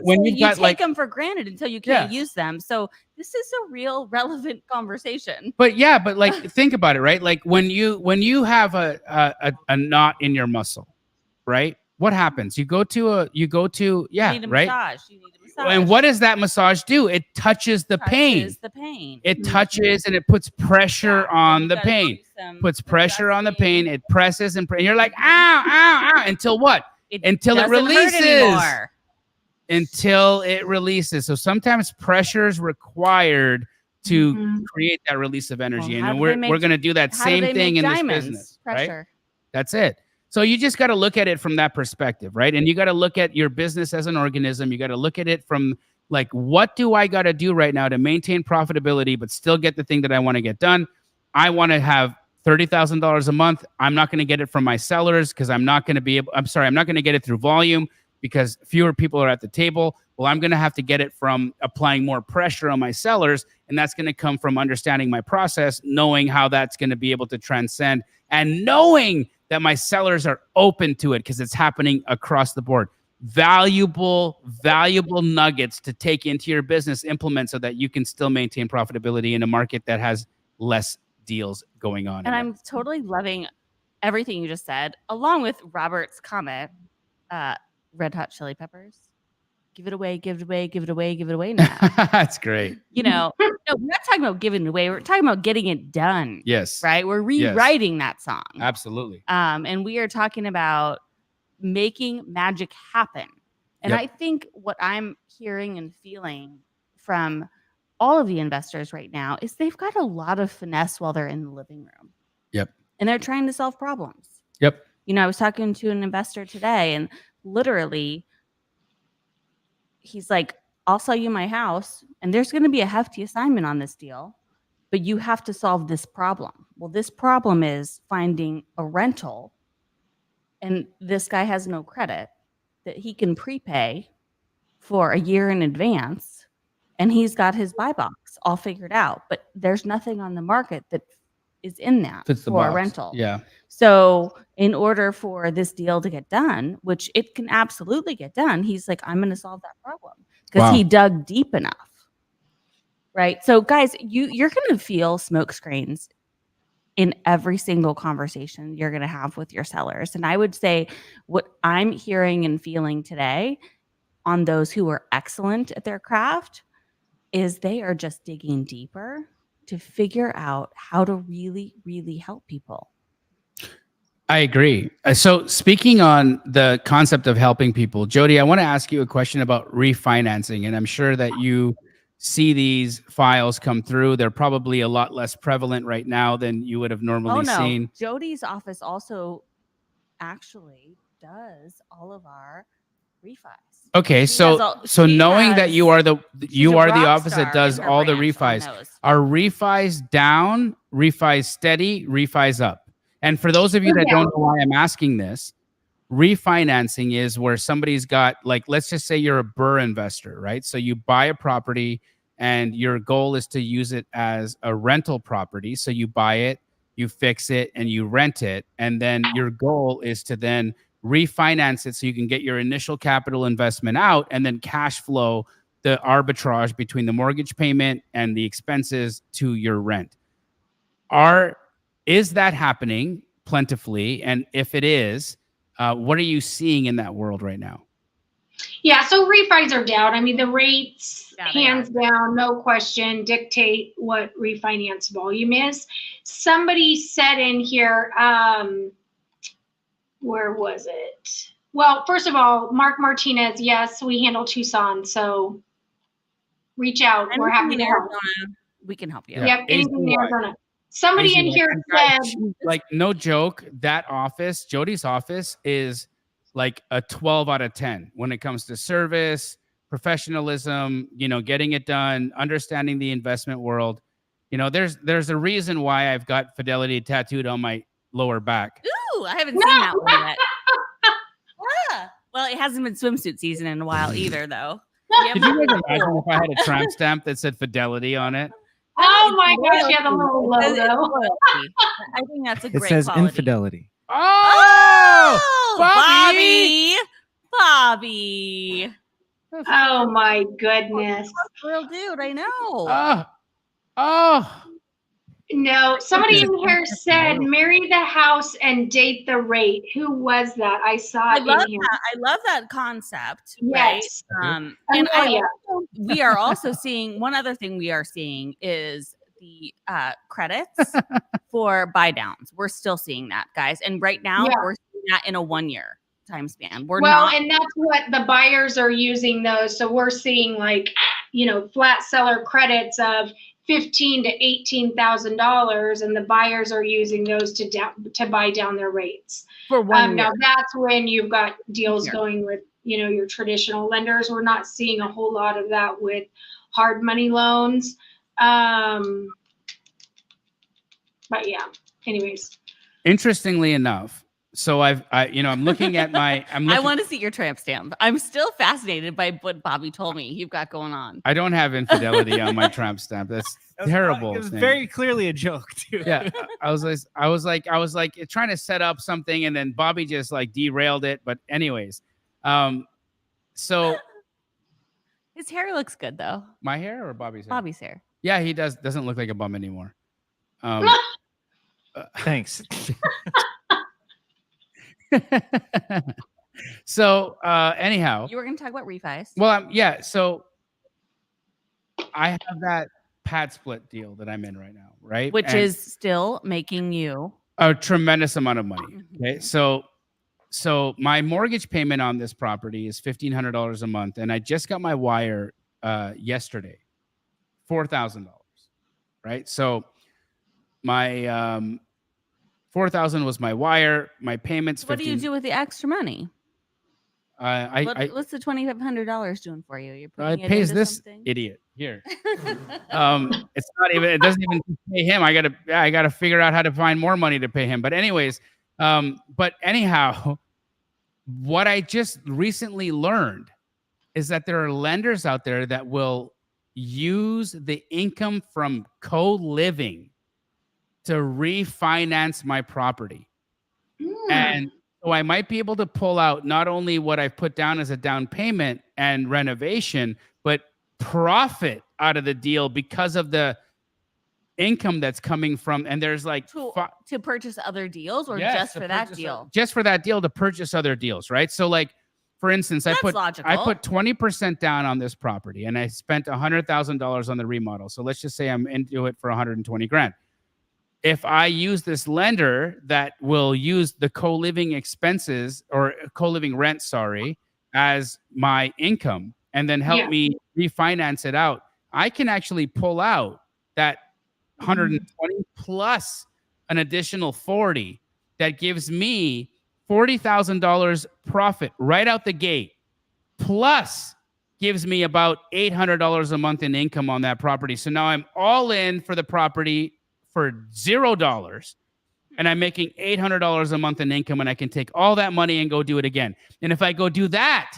when you've got take them for granted until you can't use them. So this is a real relevant conversation. But like think about it, right? Like when you have a knot in your muscle, right? What happens? You go to right? You need a massage. And what does that massage do? It touches the pain. It touches and it puts pressure on the pain. Puts pressure on the pain. It presses and you're like, ow, ow, ow. Until what? Until it releases. Until it releases. So sometimes pressure is required to create that release of energy. And we're going to do that same thing in this business. Pressure. Right? That's it. So you just got to look at it from that perspective, right? And you got to look at your business as an organism. You got to look at it from like, what do I got to do right now to maintain profitability, but still get the thing that I want to get done? I want to have $30,000 a month. I'm not going to get it from my sellers because I'm not going to be able, I'm sorry, I'm not going to get it through volume because fewer people are at the table. Well, I'm going to have to get it from applying more pressure on my sellers. And that's going to come from understanding my process, knowing how that's going to be able to transcend, and knowing that my sellers are open to it because it's happening across the board. Valuable nuggets to take into your business, implement so that you can still maintain profitability in a market that has less deals going on. And I'm totally loving everything you just said, along with Robert's comment, Red Hot Chili Peppers. Give it away, give it away, give it away, give it away now. That's great. You know, no, we're not talking about giving it away. We're talking about getting it done. Yes. Right? We're rewriting that song. Absolutely. And we are talking about making magic happen. And I think what I'm hearing and feeling from all of the investors right now is they've got a lot of finesse while they're in the living room. Yep. And they're trying to solve problems. Yep. You know, I was talking to an investor today, and literally he's like, I'll sell you my house and there's going to be a hefty assignment on this deal, but you have to solve this problem. Well, this problem is finding a rental, and this guy has no credit that he can prepay for a year in advance, and he's got his buy box all figured out, but there's nothing on the market that is in that for a rental. Yeah. So in order for this deal to get done, which it can absolutely get done, he's like, I'm going to solve that problem because he dug deep enough. Right. So guys, you're going to feel smoke screens in every single conversation you're going to have with your sellers. And I would say what I'm hearing and feeling today on those who are excellent at their craft is they are just digging deeper to figure out how to really, really help people. I agree. So speaking on the concept of helping people, Jody, I want to ask you a question about refinancing. And I'm sure that you see these files come through. They're probably a lot less prevalent right now than you would have normally seen. Jody's office also actually does all of our refis. Okay, so knowing that you are the office that does all the refis, are refis down, refis steady, refis up? And for those of you that don't know why I'm asking this, refinancing is where somebody's got, like, let's just say you're a Burr investor, right? So you buy a property and your goal is to use it as a rental property. So you buy it, you fix it, and you rent it. And then your goal is to then refinance it so you can get your initial capital investment out and then cash flow the arbitrage between the mortgage payment and the expenses to your rent. Is that happening plentifully? And if it is, what are you seeing in that world right now? Yeah, so refis are down. I mean, the rates, hands down, no question, dictate what refinance volume is. Somebody said in here, where was it? Well, first of all, Mark Martinez, yes, we handle Tucson, so reach out. We're happy to help. We can help you. Yep, anything in Arizona. Somebody in here said, like, no joke, that office, Jody's office, is like a 12 out of 10 when it comes to service, professionalism, you know, getting it done, understanding the investment world. You know, there's a reason why I've got Fidelity tattooed on my lower back. Ooh, I haven't seen that one yet. Well, it hasn't been swimsuit season in a while either, though. Could you guys imagine if I had a tramp stamp that said Fidelity on it? Oh my gosh, you have the little logo. I think that's a great It says quality. infidelity. Oh, Bobby. Oh my goodness. Real dude, I know. No, somebody in here said marry the house and date the rate. Who was that? I saw it in here. I love that concept. Yes. Right? And we are also seeing one other thing we are seeing is the credits for buy downs. We're still seeing that, guys. And right now we're seeing that in a 1 year time span. And that's what the buyers are using those. So we're seeing, like, you know, flat seller credits of $15,000 to $18,000, and the buyers are using those to buy down their rates. For 1 year. Now that's when you've got deals Sure. going with, your traditional lenders. We're not seeing a whole lot of that with hard money loans. But yeah, anyways. Interestingly enough, so I'm looking at my, I want to see your tramp stamp. I'm still fascinated by what Bobby told me you've got going on. I don't have infidelity on my tramp stamp. That's terrible. It was thing. very clearly a joke, too. Yeah, I was like trying to set up something, and then Bobby just like derailed it. But anyways, so His hair looks good though. my hair or Bobby's hair? Bobby's hair. Yeah, he doesn't look like a bum anymore. Thanks. So anyhow, You were going to talk about refis. well, yeah. So I have that pad split deal that I'm in right now, right? Which And is still making you a tremendous amount of money. Mhm. Okay, so my mortgage payment on this property is $1,500 a month, and I just got my wire yesterday, $4,000. Right, so my $4,000 was my wire. My payments. What do you do with the extra money? What's the $2,500 doing for you? You're putting it pays into this something? idiot here. It's not even. It doesn't even pay him. I gotta figure out how to find more money to pay him. But anyways, but anyhow, what I just recently learned is that there are lenders out there that will use the income from co-living to refinance my property. And so I might be able to pull out not only what I've put down as a down payment and renovation, but profit out of the deal because of the income that's coming from. And there's like to purchase other deals, or Yes, just to for that purchase deal? just for that deal to purchase other deals, right? So like, for instance, That's I logical. put 20% down on this property, and I spent $100,000 on the remodel. So let's just say I'm into it for 120 grand. If I use this lender that will use the co-living expenses or co-living rent, as my income, and then help me refinance it out, I can actually pull out that 120 plus an additional 40. That gives me $40,000 profit right out the gate, plus gives me about $800 a month in income on that property. So now I'm all in for the property for $0, and I'm making $800 a month in income, and I can take all that money and go do it again. And if I go do that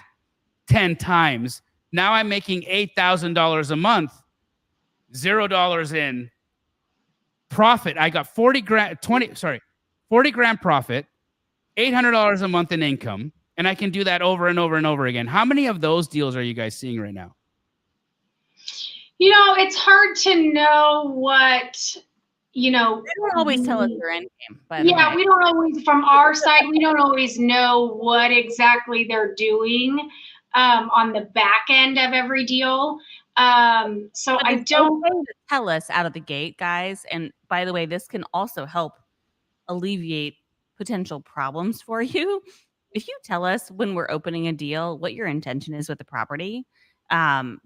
10 times, now I'm making $8,000 a month, $0 in profit. I got 40 grand profit, $800 a month in income, and I can do that over and over and over again. How many of those deals are you guys seeing right now? It's hard to know what, They don't always tell us their end game, but we don't always, from our side, we don't always know what exactly they're doing on the back end of every deal. So But I don't okay to tell us out of the gate, guys. And by the way, this can also help alleviate potential problems for you. If you tell us when we're opening a deal what your intention is with the property,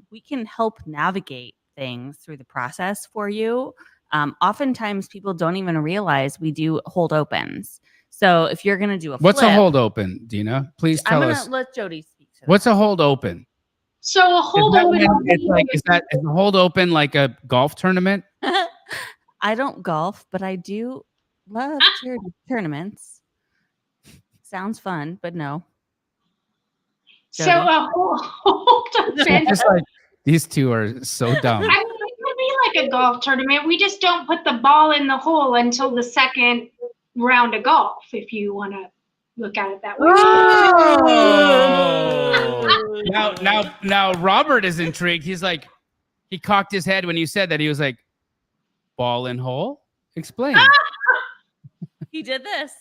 we can help navigate things through the process for you. Oftentimes people don't even realize we do hold opens. So if you're going to do a What's flip, a hold open, Dina? Please tell us. I'm going to let Jody speak to What's a hold open? So a hold Is a hold open like a golf tournament? I don't golf, but I do love charity tournaments. Sounds fun, but no. So Jody? a hold open. Just like these two are so dumb. I mean, it could be like a golf tournament. We just don't put the ball in the hole until the second round of golf, if you want to look at it that way. Oh. Now Robert is intrigued. He's like, he cocked his head when you said that. He was like, ball in hole? Explain. He did this.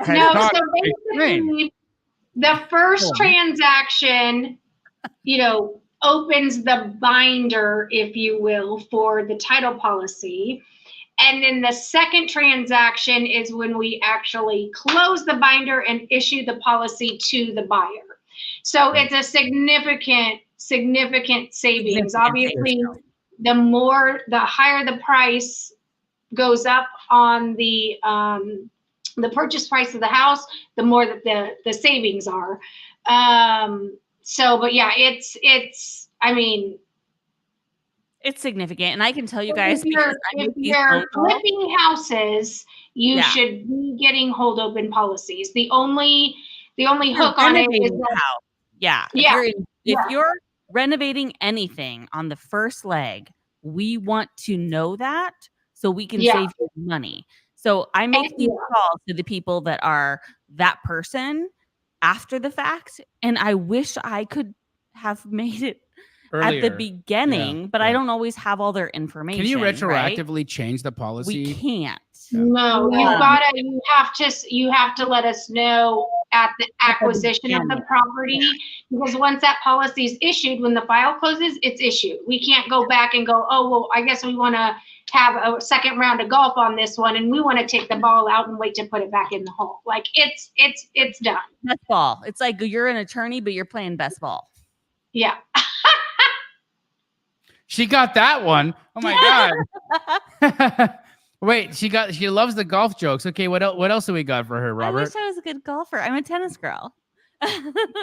No, Cock, so explain. basically, the first transaction, opens the binder, if you will, for the title policy. And then the second transaction is when we actually close the binder and issue the policy to the buyer. So it's a significant savings. Obviously, the higher the price goes up on the purchase price of the house, the more that the savings are. But yeah, I mean, it's significant, and I can tell you guys because if you're flipping houses, you Yeah. should be getting hold open policies. The only You're hook on it is renovating the that, house. Yeah. Yeah, If you're renovating anything on the first leg, we want to know that so we can Yeah. save you money. So I make these Yeah. calls to the people that are that person after the fact, and I wish I could have made it Earlier. at the beginning, but I don't always have all their information. Can you right? retroactively change the policy? We can't. No, you have to let us know at the acquisition of the property, because once that policy is issued, when the file closes, it's issued. We can't go back and go, oh, well, I guess we want to have a second round of golf on this one, and we want to take the ball out and wait to put it back in the hole. Like it's done. Best ball. It's like you're an attorney, but you're playing best ball. Yeah. She got that one. Oh my god. Wait, she loves the golf jokes. Okay, what else do we got for her, Robert? I wish I was a good golfer. I'm a tennis girl.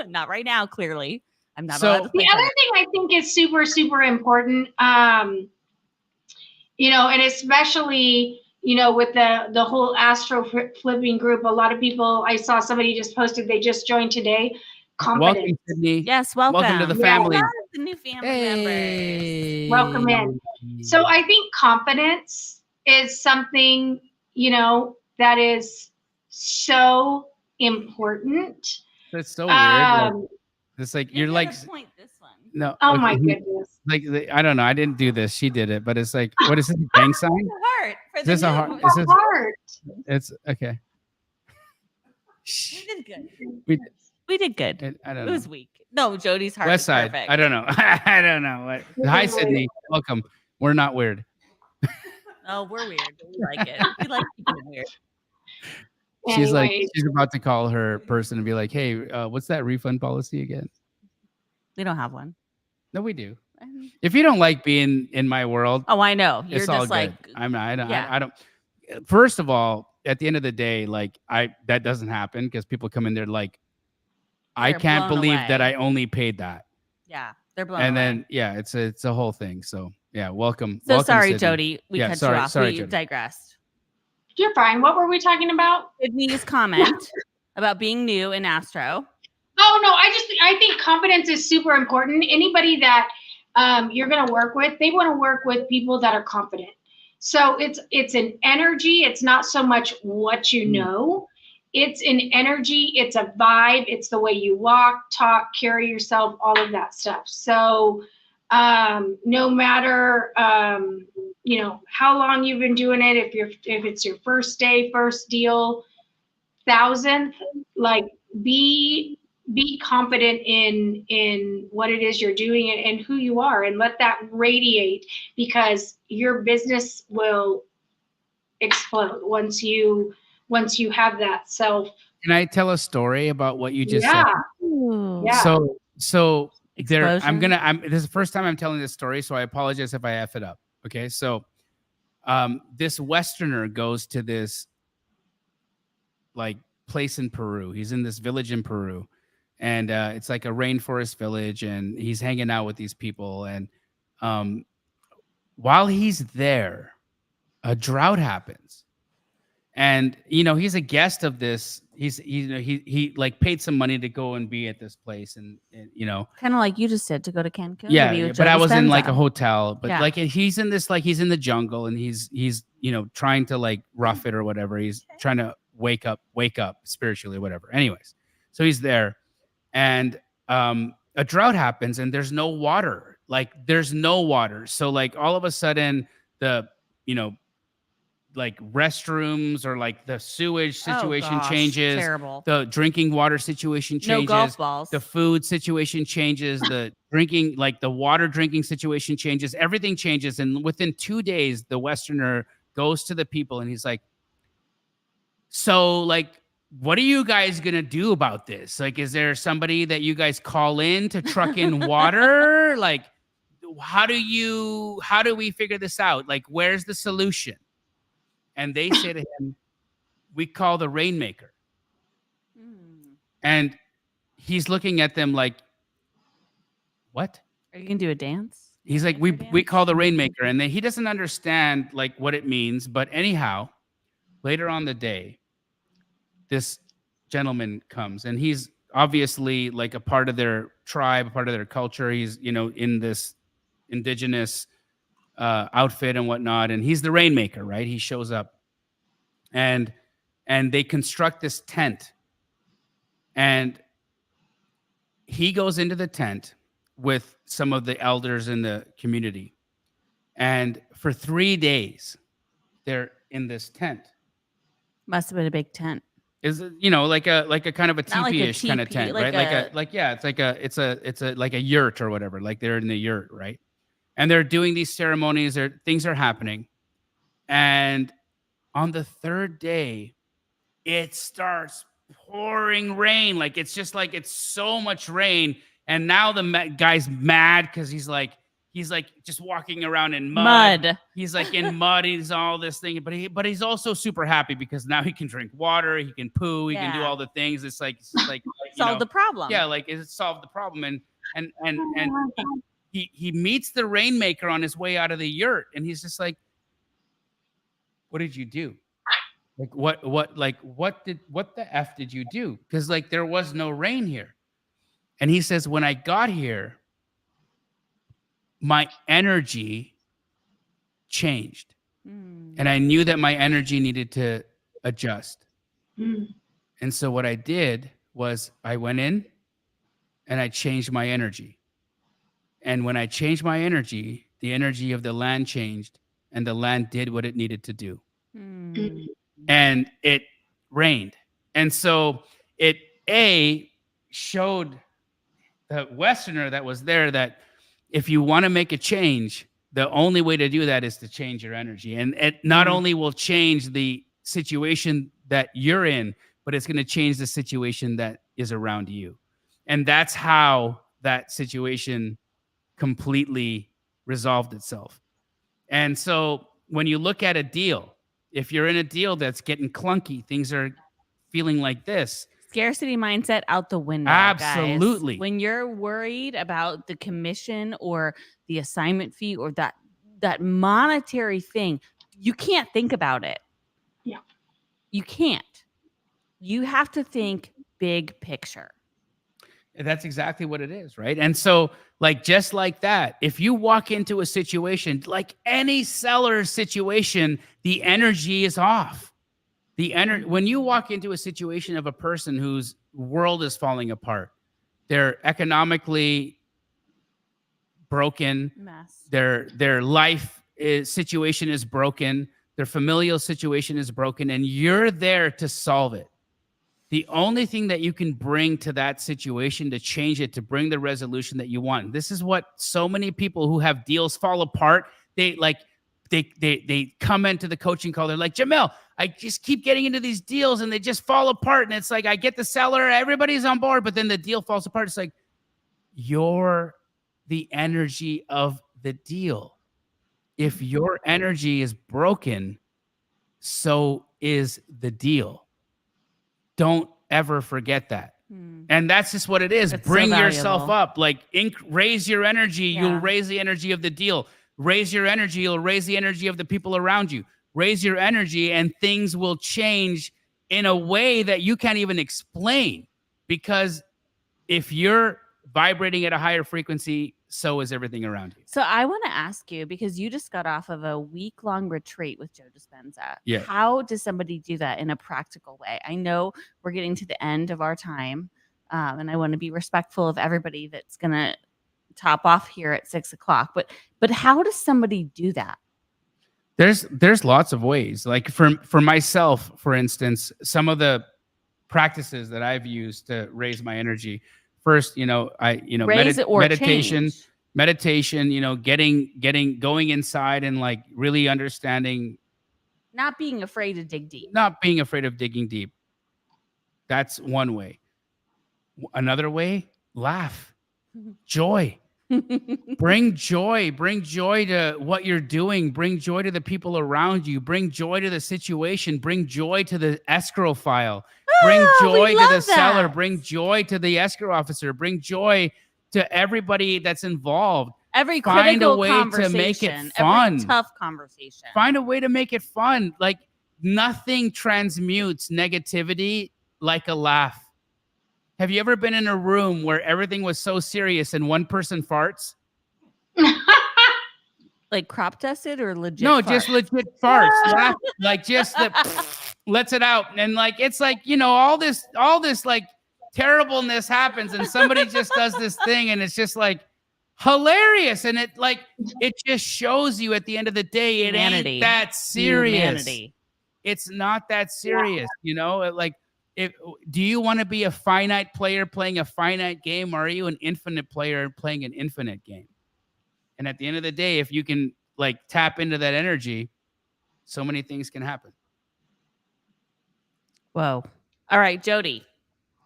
Not right now, clearly. I'm not So- allowed to play The other tennis. thing I think is super, super important, and especially, with the whole astro flipping group, a lot of people, I saw somebody just posted, they just joined today. Confidence. Welcome, Sydney. Yes, welcome. Welcome to the Yeah. family. Yes, the new family members. Hey. Welcome in. So I think confidence is something, that is so important. That's so weird. Like, Um, it's like Maybe you're I like could point this one. no. oh okay, my goodness. Like I don't know. I didn't do this. She did it. But it's like, what is this? A gang sign? The heart for Is the this a new- heart? Is The this? heart. It's okay. We did good. We- We did good. I don't It know. was weak. No, Jody's heart West is Side. perfect. I don't know. I don't know. What? Hi, Sydney. Welcome. We're not weird. Oh, we're weird. But we like it. We like being weird. She's like, Anyways. she's about to call her person and be like, hey, what's that refund policy again? We don't have one. No, we do. If you don't like being in my world, Oh, I know. You're it's all just like, good. I don't. yeah. I don't. First of all, at the end of the day, like that doesn't happen because people come in there like, I They're can't blown believe away. that I only paid that, yeah, they're blown and away. then yeah, it's a whole thing. So yeah, welcome. So welcome, sorry, Sydney. Jody. We Yeah, cut sorry- you off. sorry, We Jody. digressed. You're fine. What were we talking about? Sydney's comment about being new in Astro. Oh no, I think confidence is super important. Anybody that you're going to work with, they want to work with people that are confident. So it's an energy. It's not so much what you know. It's an energy. It's a vibe. It's the way you walk, talk, carry yourself, all of that stuff. So no matter how long you've been doing it, if it's your first day, first deal, 1,000th, like be confident in what it is you're doing and who you are, and let that radiate, because your business will explode once you have that self. Can I tell a story about what you just Yeah. said? Yeah. So there, Explosion. this is the first time I'm telling this story, so I apologize if I F it up. Okay. So this Westerner goes to this like place in Peru. He's in this village in Peru, and it's like a rainforest village, and he's hanging out with these people. And while he's there, a drought happens. And he's a guest of this. He like paid some money to go and be at this place, and Kind of like you just said to go to Cancun. yeah, to be with but I Joe was in like a Dispenza. hotel. But Yeah. like he's in this, like he's in the jungle, and he's trying to like rough it or whatever. He's trying to wake up spiritually or whatever. Anyways, so he's there, and a drought happens, and there's no water. So like all of a sudden the like restrooms or like the sewage situation Oh, gosh, changes. Terrible. The drinking water situation No changes. golf balls. The food situation changes. The drinking, like the water drinking situation changes. Everything changes. And within 2 days, the Westerner goes to the people and he's like, so like, what are you guys going to do about this? Like, is there somebody that you guys call in to truck in water? Like, how do we figure this out? Like, where's the solution? And they say to him, we call the rainmaker. And he's looking at them like, what? Are you gonna do a dance? He's like, we call the rainmaker, and then he doesn't understand like what it means. But anyhow, later on the day, this gentleman comes, and he's obviously like a part of their tribe, a part of their culture. He's, in this indigenous outfit and whatnot, and he's the rainmaker, right? He shows up, and they construct this tent, and he goes into the tent with some of the elders in the community, and for 3 days they're in this tent. Must have been a big tent. Is it, like a kind of a Not like a teepee-ish kind of teepee, tent, like right? It's like a yurt or whatever. Like they're in the yurt, right? And they're doing these ceremonies, things are happening. And on the third day, it starts pouring rain. Like it's just like it's so much rain. And now the guy's mad because he's like just walking around in mud. He's like in mud. He's all this thing, but he's also super happy because now he can drink water. He can poo. He can do all the things. It's like solve the problem. Yeah, like it solved the problem. And he meets the rainmaker on his way out of the yurt, and he's just like, "What did you do? Like what the F did you do? Because like there was no rain here." And he says, "When I got here, my energy changed. And I knew that my energy needed to adjust. And so what I did was I went in and I changed my energy. And when I changed my energy, the energy of the land changed, and the land did what it needed to do. And it rained. And so it showed the Westerner that was there that if you want to make a change, the only way to do that is to change your energy. And it not only will change the situation that you're in, but it's going to change the situation that is around you. And that's how that situation completely resolved itself. And so when you look at a deal, if you're in a deal that's getting clunky, things are feeling like this, scarcity mindset out the window. Absolutely. Guys. When you're worried about the commission or the assignment fee or that monetary thing, you can't think about it. Yeah. You can't. You have to think big picture. That's exactly what it is, right? And so, like, just like that, if you walk into a situation, like any seller situation, the energy is off. When you walk into a situation of a person whose world is falling apart, they're economically broken, mess. Their life situation is broken, their familial situation is broken, and you're there to solve it. The only thing that you can bring to that situation to change it, to bring the resolution that you want. This is what so many people who have deals fall apart. They come into the coaching call. They're like, Jamil, I just keep getting into these deals and they just fall apart. And it's like, I get the seller, everybody's on board, but then the deal falls apart. It's like, you're the energy of the deal. If your energy is broken, so is the deal. Don't ever forget that. And that's just what it is. That's Bring so yourself valuable. up, like raise your energy. Yeah. You'll raise the energy of the deal. Raise your energy. You'll raise the energy of the people around you. Raise your energy and things will change in a way that you can't even explain, because if you're vibrating at a higher frequency, so is everything around you. So I want to ask you, because you just got off of a week-long retreat with Joe Dispenza. Yeah. How does somebody do that in a practical way? I know we're getting to the end of our time, and I want to be respectful of everybody that's going to top off here at 6:00. But how does somebody do that? There's lots of ways. Like for myself, for instance, some of the practices that I've used to raise my energy. First, Raise it or meditation, change. going inside and like really understanding, Not being afraid to dig deep. not being afraid of digging deep. That's one way. Another way, laugh, joy. Bring joy to what you're doing, bring joy to the people around you, bring joy to the situation, bring joy to the escrow file, bring Oh, we joy to the love seller, that. bring joy to the escrow officer, bring joy to everybody that's involved. Every Find a critical way to make it conversation, fun. every tough conversation. Find a way to make it fun. Like nothing transmutes negativity like a laugh. Have you ever been in a room where everything was so serious and one person farts? Like crop dusted or legit? No, fart? just legit farts. Laugh, like just the lets it out. And like it's like, all this like terribleness happens and somebody just does this thing and it's just like hilarious. And it just shows you at the end of the day, it Humanity. ain't that serious. Humanity. It's not that serious, do you want to be a finite player playing a finite game, or are you an infinite player playing an infinite game? And at the end of the day, if you can like tap into that energy, so many things can happen. Whoa. All right, Jody,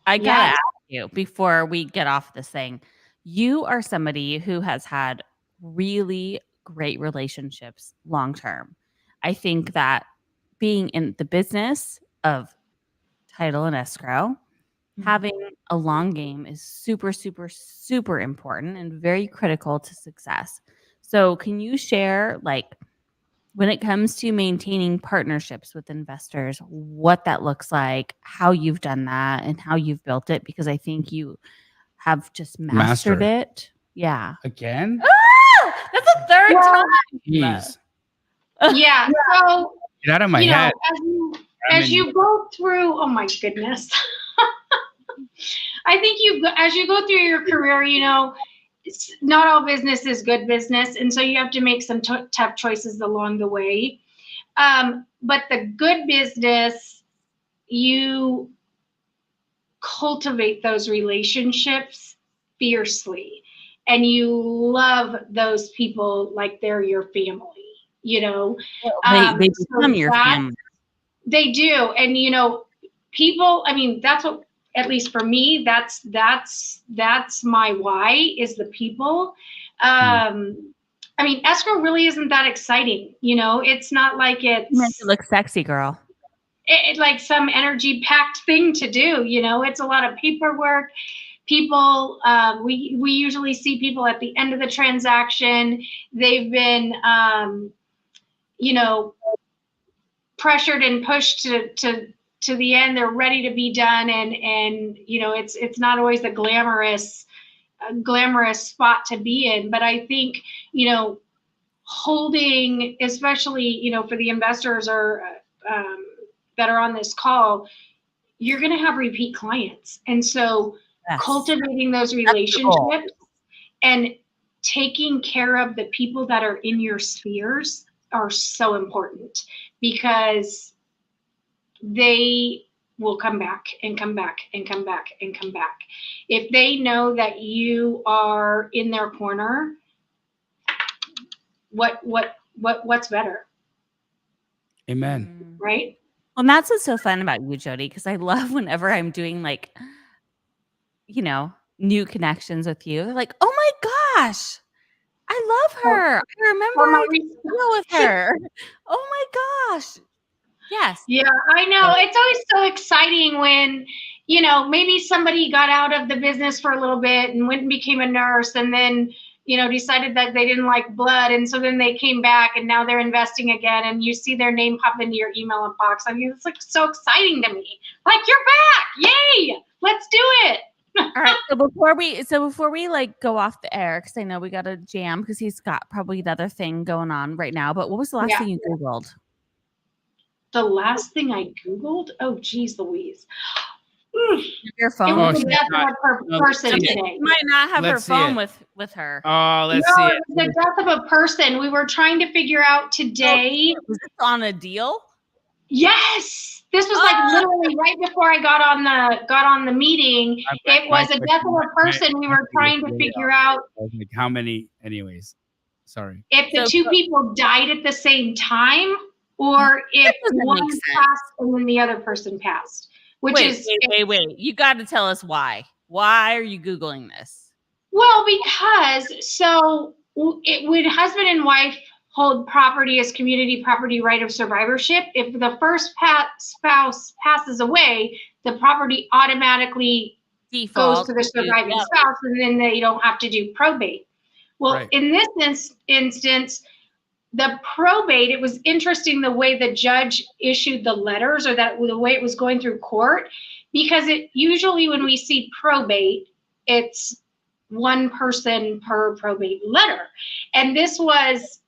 I gotta ask you before we get off this thing. You are somebody who has had really great relationships long term. I think that being in the business of title and escrow, having a long game is super, super, super important and very critical to success. So can you share, like, when it comes to maintaining partnerships with investors, what that looks like, how you've done that, and how you've built it? Because I think you have just mastered it. Yeah. Again? That's the third time. Jeez. Yeah. So, Get out of my head. As you go through, oh my goodness. I think as you go through your career, not all business is good business. And so you have to make some tough choices along the way. But the good business, you cultivate those relationships fiercely. And you love those people like they're your family, They become your family. They do. And, people, I mean, that's what, at least for me, that's my why, is the people. I mean, escrow really isn't that exciting. It's not like it's meant to look sexy, girl. It's like some energy packed thing to do. It's a lot of paperwork. People, we usually see people at the end of the transaction. They've been, pressured and pushed to the end. They're ready to be done, and it's not always the glamorous spot to be in. But I think holding, especially for the investors or that are on this call, you're going to have repeat clients, and so cultivating those relationships and taking care of the people that are in your spheres are so important, because they will come back and come back and come back and come back. If they know that you are in their corner, what's better? Amen. Right? Well, that's what's so fun about you, Jody, because I love whenever I'm doing new connections with you. They're like, oh my gosh, I love her. I remember I did a deal with her. Oh my gosh. Yes. Yeah, I know. It's always so exciting when, maybe somebody got out of the business for a little bit and went and became a nurse, and then, decided that they didn't like blood. And so then they came back and now they're investing again, and you see their name pop into your email inbox. I mean, it's like so exciting to me. Like, you're back. Yay. Let's do it. All right. So before we like go off the air, because I know we got to jam, because he's got probably another thing going on right now. But what was the last thing you Googled? The last thing I Googled? Oh, geez, Louise. Your phone. It was the death of a person today. She might not have her phone with her. Oh, let's see it. It was the death of a person. We were trying to figure out today. Was this on a deal? Yes. This was like literally right before I got on the meeting. It was a death of a person. We were trying to figure out like how many. Anyways, sorry. If the two people died at the same time, or if one passed and then the other person passed. Wait. You got to tell us why. Why are you Googling this? Well, because when husband and wife hold property as community property right of survivorship, if the first spouse passes away, the property automatically goes Default. to the surviving spouse, and then they don't have to do probate. Well, Right. in this instance, the probate, it was interesting the way the judge issued the letters, or that the way it was going through court, because it usually when we see probate, it's one person per probate letter. And this was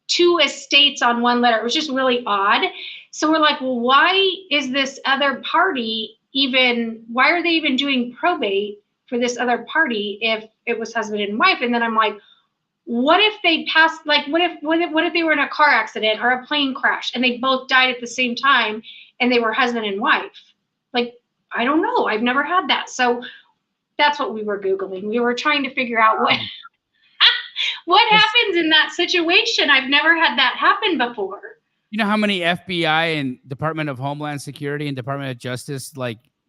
2 estates on one letter. It was just really odd. So we're like, well, why is this other party why are they even doing probate for this other party if it was husband and wife? And then I'm like, what if they passed, like, what if they were in a car accident or a plane crash and they both died at the same time and they were husband and wife? Like, I don't know. I've never had that. So that's what we were Googling. We were trying to figure out what happens in that situation. I've never had that happen before. You know how many FBI and Department of Homeland Security and Department of Justice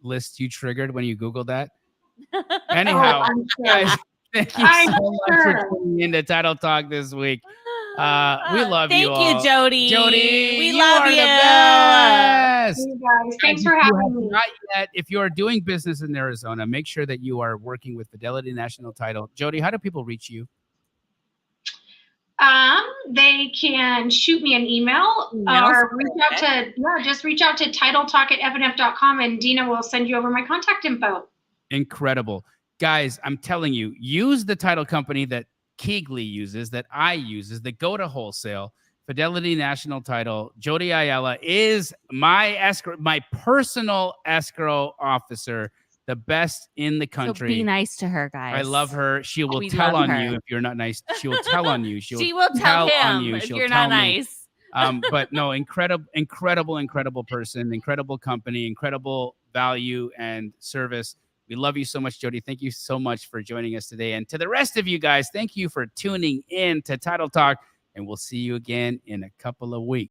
lists you triggered when you Googled that? Anyhow, guys, thank you so much for tuning into Title Talk this week. We love you all. Thank you, Jody. Jody, we you love are you. the best. You guys, thanks for having me. Not yet. If you are doing business in Arizona, make sure that you are working with Fidelity National Title. Jody, how do people reach you? They can shoot me an email or just reach out to titletalk@fnf.com, and Dina will send you over my contact info. Incredible. Guys, I'm telling you, use the title company that Keegley uses, that I uses, that go to Wholesale, Fidelity National Title. Jody Ayala is my personal escrow officer, the best in the country. So be nice to her, guys. I love her. She will tell on you if you're not nice. She will tell on you. She will tell him if you're not nice. But no, incredible person, incredible company, incredible value and service. We love you so much, Jody. Thank you so much for joining us today. And to the rest of you guys, thank you for tuning in to Title Talk. And we'll see you again in a couple of weeks.